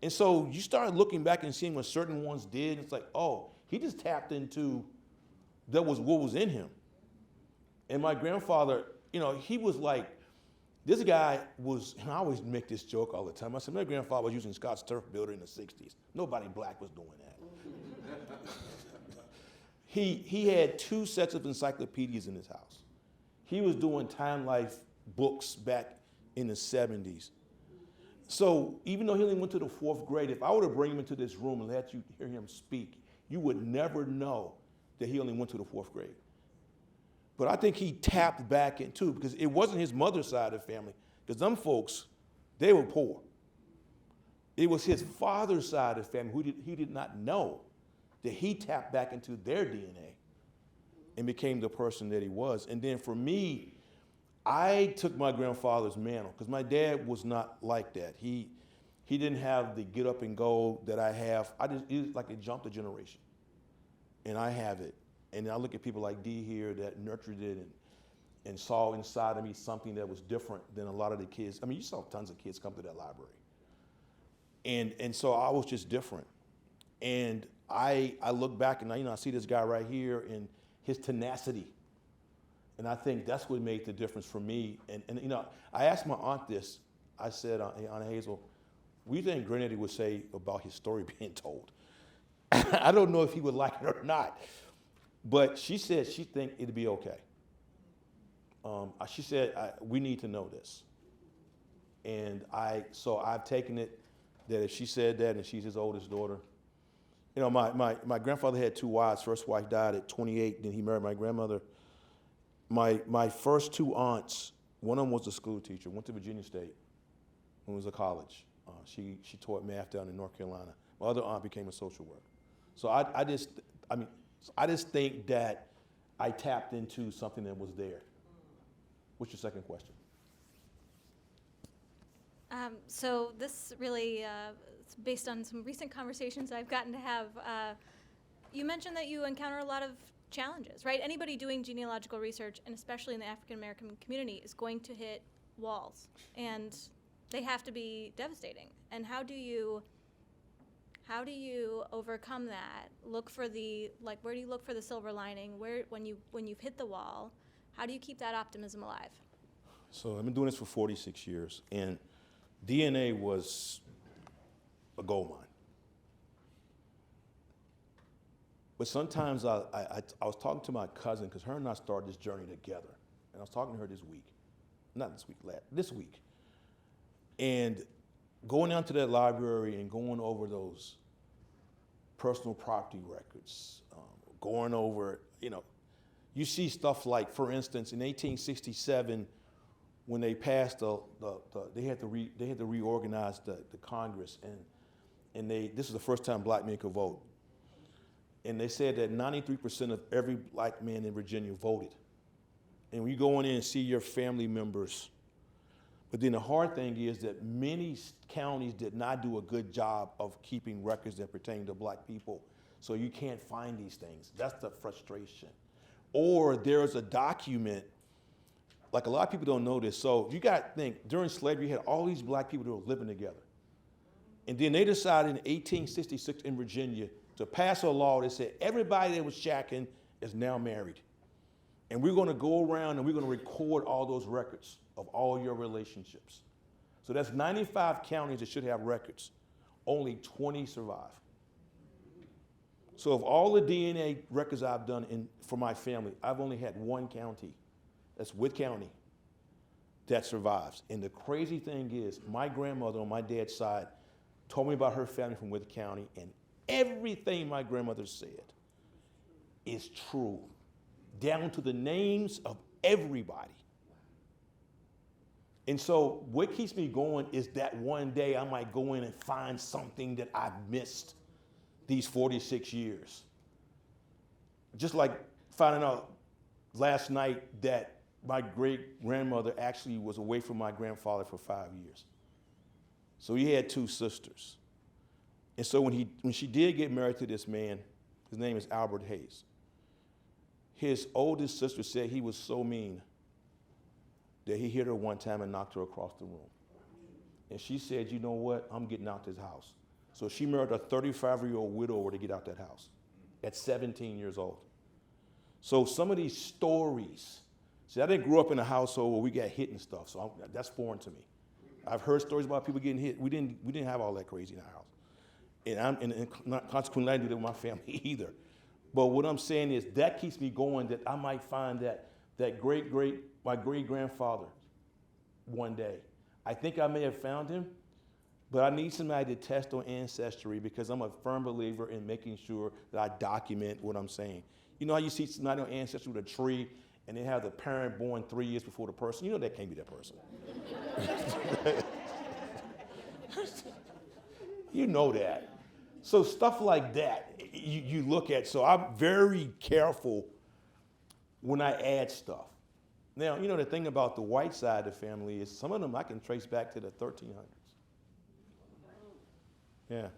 And so you start looking back and seeing what certain ones did. It's like, oh, he just tapped into what was in him. And my grandfather, he was like, This guy was, and I always make this joke all the time. I said, my grandfather was using Scott's turf builder in the 60s. Nobody black was doing that. He had 2 sets of encyclopedias in his house. He was doing Time Life books back in the 70s. So even though he only went to the 4th grade, if I were to bring him into this room and let you hear him speak, you would never know that he only went to the 4th grade. But I think he tapped back into, because it wasn't his mother's side of the family, because them folks, they were poor. It was his father's side of the family who he did not know that he tapped back into their DNA and became the person that he was. And then for me, I took my grandfather's mantle, because my dad was not like that. He didn't have the get up and go that I have. It was like it jumped a generation. And I have it. And I look at people like Dee here that nurtured it and saw inside of me something that was different than a lot of the kids. I mean, you saw tons of kids come to that library. And so I was just different. And I look back and I see this guy right here and his tenacity. And I think that's what made the difference for me. And I asked my aunt this. I said, Aunt Hazel, what do you think Granddaddy would say about his story being told? I don't know if he would like it or not. But she said she think it'd be okay. She said, we need to know this. And so I've taken it that if she said that and she's his oldest daughter, my grandfather had 2 wives. First wife died at 28, then he married my grandmother. My first 2 aunts, one of them was a school teacher, went to Virginia State, and was a college. She taught math down in North Carolina. My other aunt became a social worker. So I just think that I tapped into something that was there. What's your second question? So this really is based on some recent conversations I've gotten to have. You mentioned that you encounter a lot of challenges, right? Anybody doing genealogical research, and especially in the African American community, is going to hit walls, and they have to be devastating. And how do you overcome that? Look for where do you look for the silver lining? When you've hit the wall, how do you keep that optimism alive? So I've been doing this for 46 years, and DNA was a gold mine. But sometimes I was talking to my cousin, because her and I started this journey together, and I was talking to her this week. This week. And going down to that library and going over those personal property records, going over, you see stuff like, for instance, in 1867, when they passed they had to reorganize the Congress, and this is the first time black men could vote. And they said that 93% of every black man in Virginia voted. And when you go in and see your family members. But then the hard thing is that many counties did not do a good job of keeping records that pertain to black people. So you can't find these things. That's the frustration. Or there's a document, like a lot of people don't know this. So you got to think, during slavery, you had all these black people that were living together. And then they decided in 1866 in Virginia to pass a law that said everybody that was shacking is now married. And we're going to go around and we're going to record all those records of all your relationships. So that's 95 counties that should have records. Only 20 survive. So of all the DNA records I've done for my family, I've only had 1 county, that's Wood County, that survives. And the crazy thing is, my grandmother on my dad's side told me about her family from Wood County, and everything my grandmother said is true, down to the names of everybody. And so what keeps me going is that one day I might go in and find something that I've missed these 46 years. Just like finding out last night that my great-grandmother actually was away from my grandfather for 5 years. So he had 2 sisters. And so when she did get married to this man, his name is Albert Hayes, his oldest sister said he was so mean that he hit her one time and knocked her across the room. And she said, you know what, I'm getting out this house. So she married a 35-year-old widower to get out that house at 17 years old. So some of these stories See, I didn't grow up in a household where we got hit and stuff, so that's foreign to me. I've heard stories about people getting hit. We didn't have all that crazy in our house. And consequently, I didn't do that with my family either. But what I'm saying is that keeps me going, that I might find that my great-grandfather one day. I think I may have found him, but I need somebody to test on ancestry because I'm a firm believer in making sure that I document what I'm saying. You know how you see somebody on ancestry with a tree and they have the parent born 3 years before the person? You know that can't be that person. You know that. So stuff like that you look at. So I'm very careful when I add stuff. Now, you know, the thing about the white side of the family is some of them I can trace back to the 1300s. Yeah.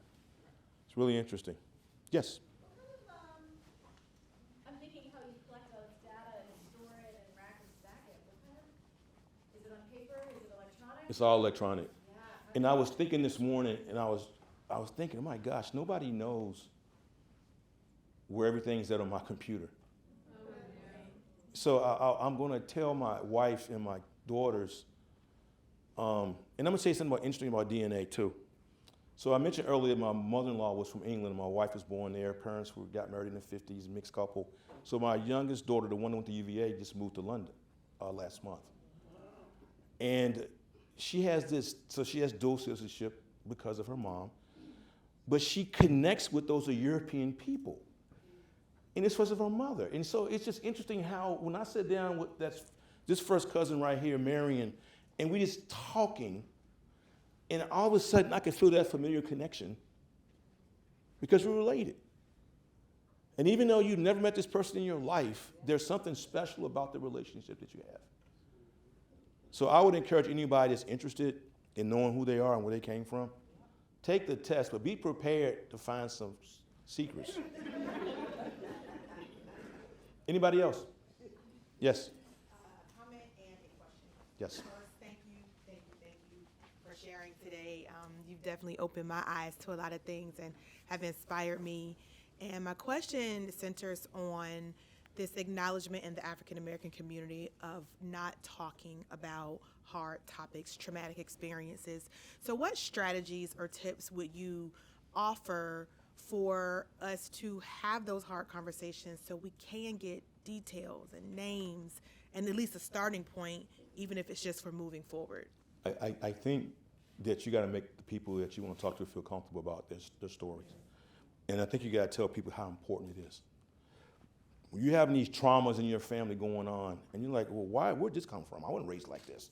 It's really interesting. Yes? I'm thinking how you collect all this data and store it and rack and stack it. Is it on paper? Is it electronic? It's all electronic. Yeah. And I was thinking this morning, and I was thinking, oh my gosh, nobody knows where everything's at on my computer. So I'm going to tell my wife and my daughters, and I'm going to say something interesting about DNA too. So I mentioned earlier my mother-in-law was from England. My wife was born there. Parents got married in the 50s, mixed couple. So my youngest daughter, the one that went to UVA, just moved to London last month. And she has dual citizenship because of her mom, but she connects with those European people. And it's because of her mother. And so it's just interesting how when I sit down with this first cousin right here, Marion, and we just talking, and all of a sudden I can feel that familiar connection because we're related. And even though you've never met this person in your life, there's something special about the relationship that you have. So I would encourage anybody that's interested in knowing who they are and where they came from, take the test, but be prepared to find some secrets. Anybody else? Yes. Comment and a question. Yes. First, thank you for sharing today. You've definitely opened my eyes to a lot of things and have inspired me. And my question centers on this acknowledgement in the African American community of not talking about hard topics, traumatic experiences. So what strategies or tips would you offer for us to have those hard conversations so we can get details and names and at least a starting point, even if it's just for moving forward? I think that you got to make the people that you want to talk to feel comfortable about their stories. And I think you got to tell people how important it is. When you're having these traumas in your family going on, and you're like, well, where'd this come from? I wasn't raised like this.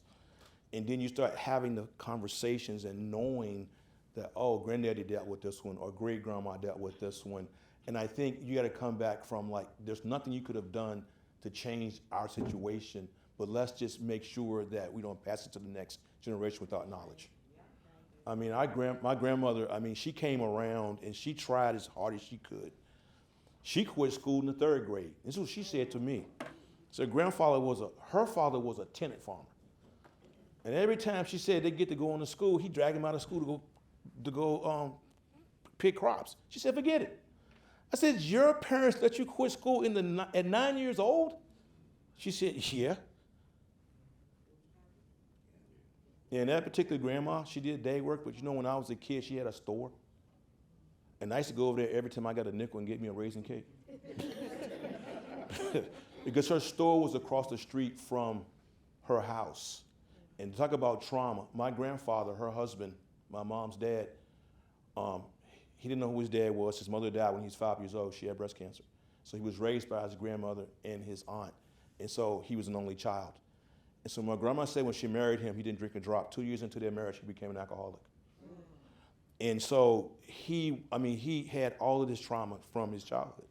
And then you start having the conversations and knowing that, oh, granddaddy dealt with this one, or great-grandma dealt with this one. And I think you got to come back from like, there's nothing you could have done to change our situation, but let's just make sure that we don't pass it to the next generation without knowledge. I mean, my grandmother, she came around and she tried as hard as she could. She quit school in the 3rd grade. This is what she said to me. So her father was a tenant farmer. And every time she said they get to go into school, he dragged them out of school to go pick crops. She said, forget it. I said, your parents let you quit school at 9 years old? She said, yeah. And that particular grandma, she did day work, but when I was a kid, she had a store. And I used to go over there every time I got a nickel and get me a raisin cake. Because her store was across the street from her house. And talk about trauma. My grandfather, her husband, my mom's dad, he didn't know who his dad was. His mother died when he was 5 years old. She had breast cancer. So he was raised by his grandmother and his aunt. And so he was an only child. And so my grandma said when she married him, he didn't drink a drop. 2 years into their marriage, he became an alcoholic. And so he had all of this trauma from his childhood.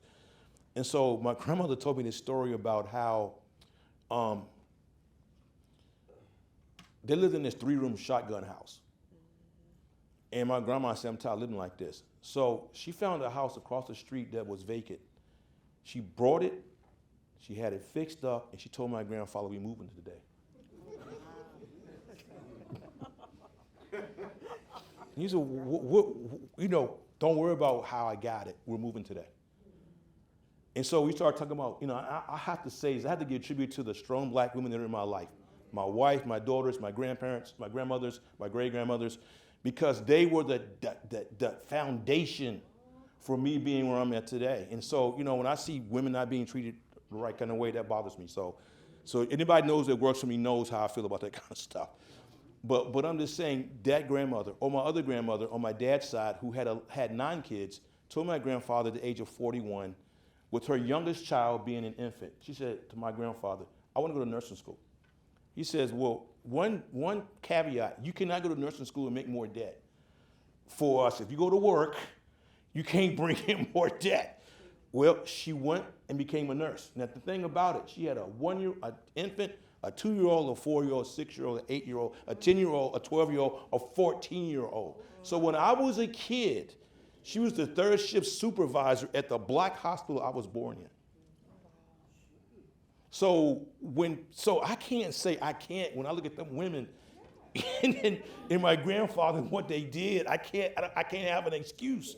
And so my grandmother told me this story about how they lived in this 3-room shotgun house. And my grandma said, I'm tired of living like this. So she found a house across the street that was vacant. She brought it, she had it fixed up, and she told my grandfather, we're moving today. He said, don't worry about how I got it. We're moving today. And so we started talking about, I have to say, I have to give tribute to the strong black women that are in my life. My wife, my daughters, my grandparents, my grandmothers, my great-grandmothers, because they were the foundation for me being where I'm at today. And so, when I see women not being treated the right kind of way, that bothers me. So anybody knows that works for me knows how I feel about that kind of stuff. But I'm just saying, that grandmother, or my other grandmother on my dad's side, who had 9 kids, told my grandfather at the age of 41, with her youngest child being an infant, she said to my grandfather, I want to go to nursing school. He says, well, one caveat, you cannot go to nursing school and make more debt. For us, if you go to work, you can't bring in more debt. Well, she went and became a nurse. Now, the thing about it, she had an infant, a 2-year-old, a 4-year-old, a 6-year-old, an 8-year-old, a 10-year-old, a 12-year-old, a 14-year-old. So when I was a kid, she was the 3rd shift supervisor at the black hospital I was born in. So I can't say I can't, when I look at them women and my grandfather and what they did, I can't have an excuse.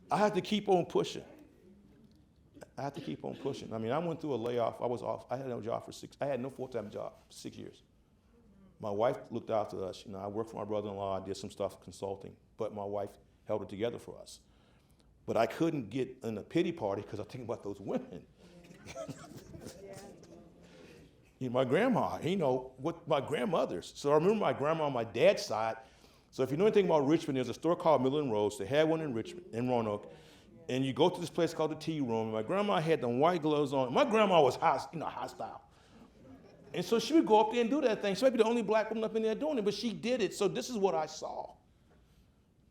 I have to keep on pushing. I mean, I went through a layoff. I was off. I had no job I had no full-time job for 6 years. My wife looked after us. I worked for my brother-in-law. I did some stuff consulting, but my wife held it together for us. But I couldn't get in a pity party because I think about those women. My grandma, what my grandmothers. So I remember my grandma on my dad's side. So if you know anything about Richmond, there's a store called Miller and Rose. They had one in Richmond, in Roanoke. And you go to this place called the Tea Room. And my grandma had them white gloves on. My grandma was hostile. And so she would go up there and do that thing. She might be the only black woman up in there doing it, but she did it. So this is what I saw.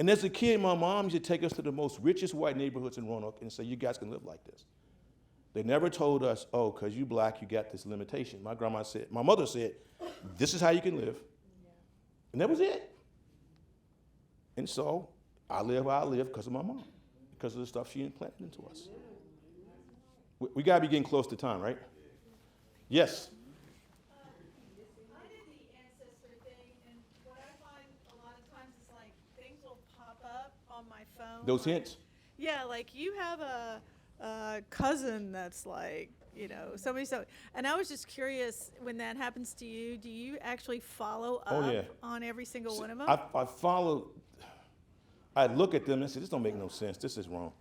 And as a kid, my mom used to take us to the most richest white neighborhoods in Roanoke and say, you guys can live like this. They never told us, oh, because you black, you got this limitation. My mother said, this is how you can live. And that was it. And so I live how I live because of my mom, because of the stuff she implanted into us. We got to be getting close to time, right? Yes. I did the ancestor thing, and what I find a lot of times is like things will pop up on my phone. Those hints? Yeah, like you have a cousin that's like, somebody so. And I was just curious, when that happens to you, do you actually follow up on every single one of them? I follow. I look at them and say, this don't make no sense. This is wrong.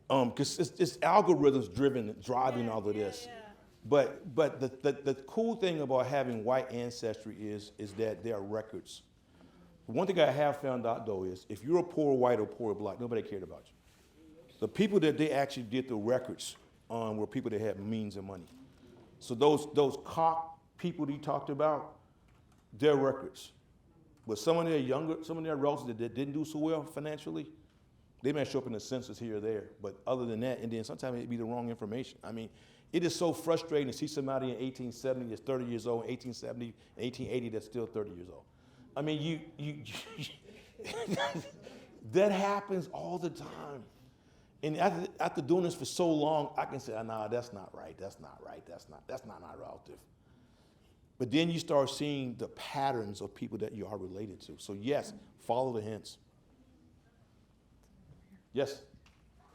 Because it's algorithms driving all of this. Yeah. But the cool thing about having white ancestry is that there are records. One thing I have found out, though, is if you're a poor white or poor black, nobody cared about you. The people that they actually did the records on were people that had means and money. So those cop people that he talked about, their records. But some of their relatives that didn't do so well financially, they may show up in the census here or there. But other than that, and then sometimes it'd be the wrong information. I mean, it is so frustrating to see somebody in 1870 that's 30 years old, 1870, 1880 that's still 30 years old. I mean, that happens all the time. And after doing this for so long, I can say, nah, that's not right, that's not my relative. But then you start seeing the patterns of people that you are related to. So yes, follow the hints. Yes?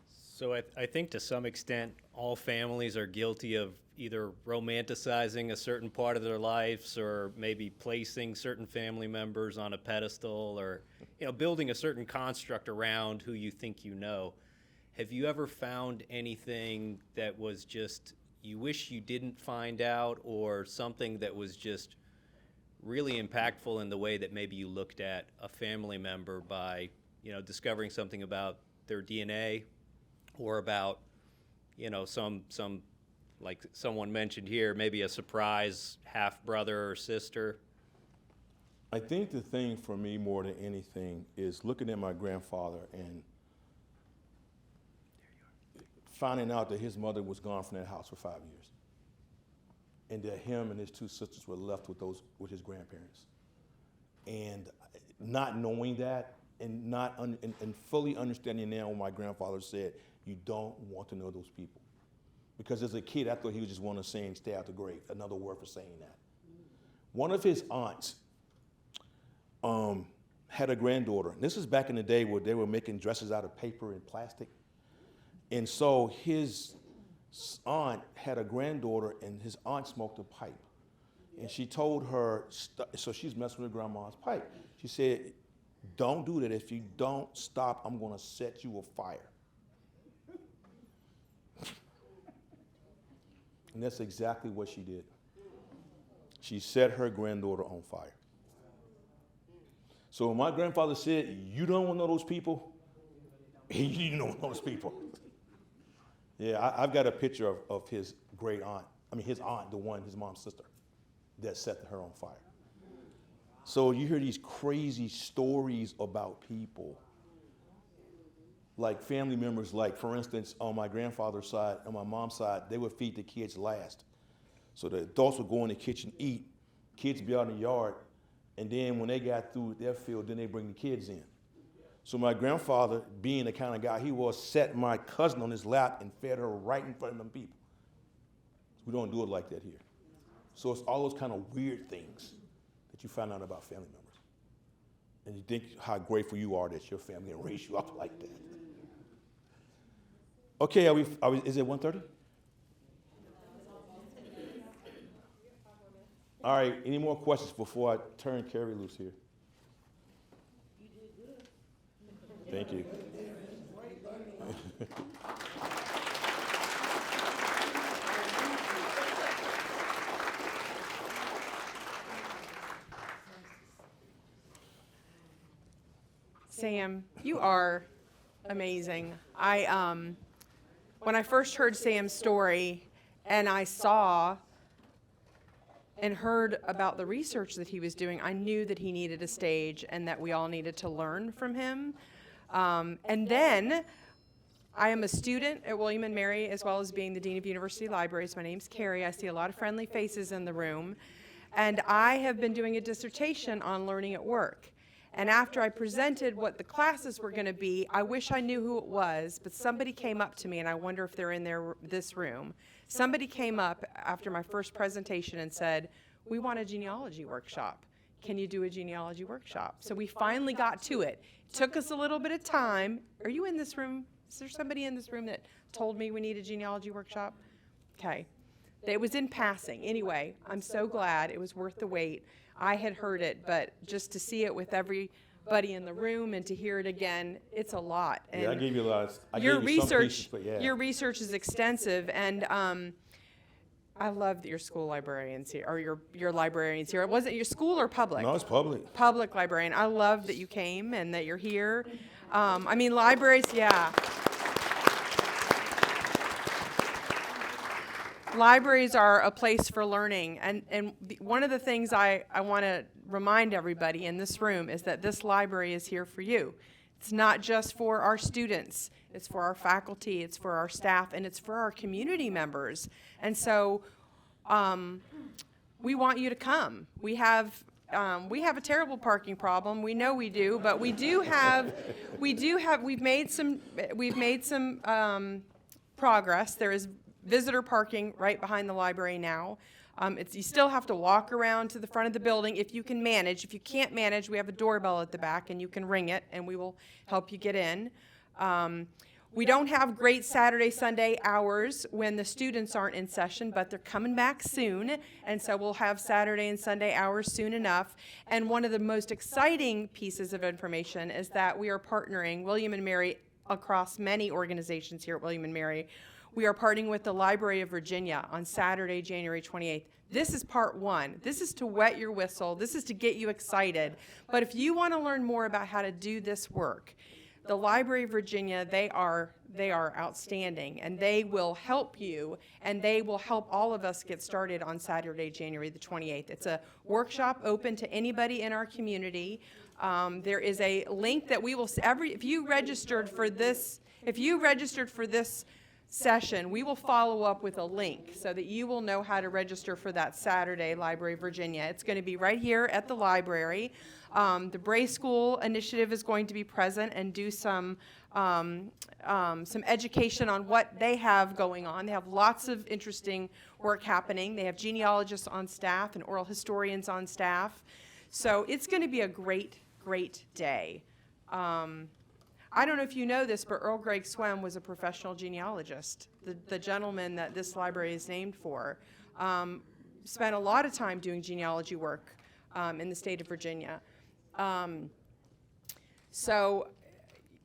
So I think to some extent, all families are guilty of either romanticizing a certain part of their lives or maybe placing certain family members on a pedestal or building a certain construct around who you think you know. Have you ever found anything that was just you wish you didn't find out, or something that was just really impactful in the way that maybe you looked at a family member by, discovering something about their DNA or about, some like someone mentioned here, maybe a surprise half-brother or sister? I think the thing for me more than anything is looking at my grandfather and finding out that his mother was gone from that house for 5 years, and that him and his 2 sisters were left with his grandparents, and not knowing that, and and fully understanding now what my grandfather said. You don't want to know those people, because as a kid I thought he was just one of saying stay out the grave, another word for saying that. One of his aunts had a granddaughter, and this is back in the day where they were making dresses out of paper and plastic. And so his aunt had a granddaughter, and his aunt smoked a pipe. And she told her, so she's messing with her grandma's pipe. She said, don't do that. If you don't stop, I'm going to set you afire. And that's exactly what she did. She set her granddaughter on fire. So when my grandfather said, you don't want to know those people, you don't want to know those people. Yeah, I've got a picture of his great aunt. I mean, his aunt, the one, his mom's sister, that set her on fire. So you hear these crazy stories about people, like family members, like, for instance, on my grandfather's side, on my mom's side, they would feed the kids last. So the adults would go in the kitchen, eat, kids would be out in the yard, and then when they got through with their field, then they bring the kids in. So my grandfather, being the kind of guy he was, set my cousin on his lap and fed her right in front of them people. We don't do it like that here. So it's all those kind of weird things that you find out about family members. And you think how grateful you are that your family raised you up like that. Okay, is it 1:30? All right, any more questions before I turn Carrie loose here? You did good. Thank you. Sam, you are amazing. When I first heard Sam's story and I saw and heard about the research that he was doing, I knew that he needed a stage and that we all needed to learn from him. And then I am a student at William & Mary, as well as being the Dean of University Libraries. My name's Carrie. I see a lot of friendly faces in the room. And I have been doing a dissertation on learning at work. And after I presented what the classes were going to be, I wish I knew who it was, but somebody came up to me, and I wonder if they're in this room. Somebody came up after my first presentation and said, we want a genealogy workshop. Can you do a genealogy workshop? So we finally got to it. It took us a little bit of time. Are you in this room? Is there somebody in this room that told me we need a genealogy workshop? Okay. It was in passing. Anyway, I'm so glad. It was worth the wait. I had heard it, but just to see it with everybody in the room and to hear it again, it's a lot. And yeah, I gave you a lot. Your research is extensive, and I love that your school librarians here, or your librarians here. Was it your school or public? No, it's public. Public librarian. I love that you came and that you're here. I mean, libraries, yeah. Libraries are a place for learning, and one of the things I want to remind everybody in this room is that this library is here for you. It's not just for our students, it's for our faculty, it's for our staff, and it's for our community members. And so we want you to come. We have a terrible parking problem. We know we do, but we've made some progress. There is visitor parking right behind the library now. You still have to walk around to the front of the building if you can manage. If you can't manage, we have a doorbell at the back and you can ring it and we will help you get in. We don't have great Saturday, Sunday hours when the students aren't in session, but they're coming back soon, and so we'll have Saturday and Sunday hours soon enough. And one of the most exciting pieces of information is that we are partnering, William & Mary, across many organizations here at William & Mary. We are partnering with the Library of Virginia on Saturday, January 28th. This is part one. This is to wet your whistle. This is to get you excited. But if you want to learn more about how to do this work, the Library of Virginia, they are outstanding, and they will help you, and they will help all of us get started on Saturday, January the 28th. It's a workshop open to anybody in our community. There is a link that we will, if you registered for this session, we will follow up with a link so that you will know how to register for that Saturday, Library of Virginia. It's going to be right here at the library. The Bray School Initiative is going to be present and do some education on what they have going on. They have lots of interesting work happening. They have genealogists on staff and oral historians on staff. So it's going to be a great, great day. I don't know if you know this, but Earl Greg Swem was a professional genealogist. The gentleman that this library is named for spent a lot of time doing genealogy work in the state of Virginia. So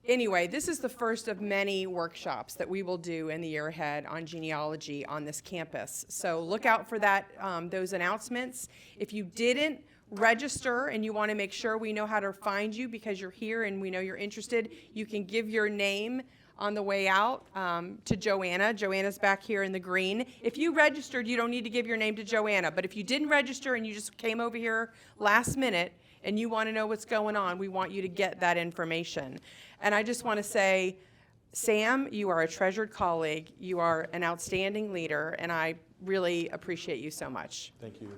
anyway, this is the first of many workshops that we will do in the year ahead on genealogy on this campus. So look out for that, those announcements. If you didn't register and you want to make sure we know how to find you because you're here and we know you're interested, you can give your name on the way out to Joanna. Joanna's back here in the green. If you registered, you don't need to give your name to Joanna, but if you didn't register and you just came over here last minute and you want to know what's going on, we want you to get that information. And I just want to say, Sam, you are a treasured colleague. You are an outstanding leader, and I really appreciate you so much. Thank you.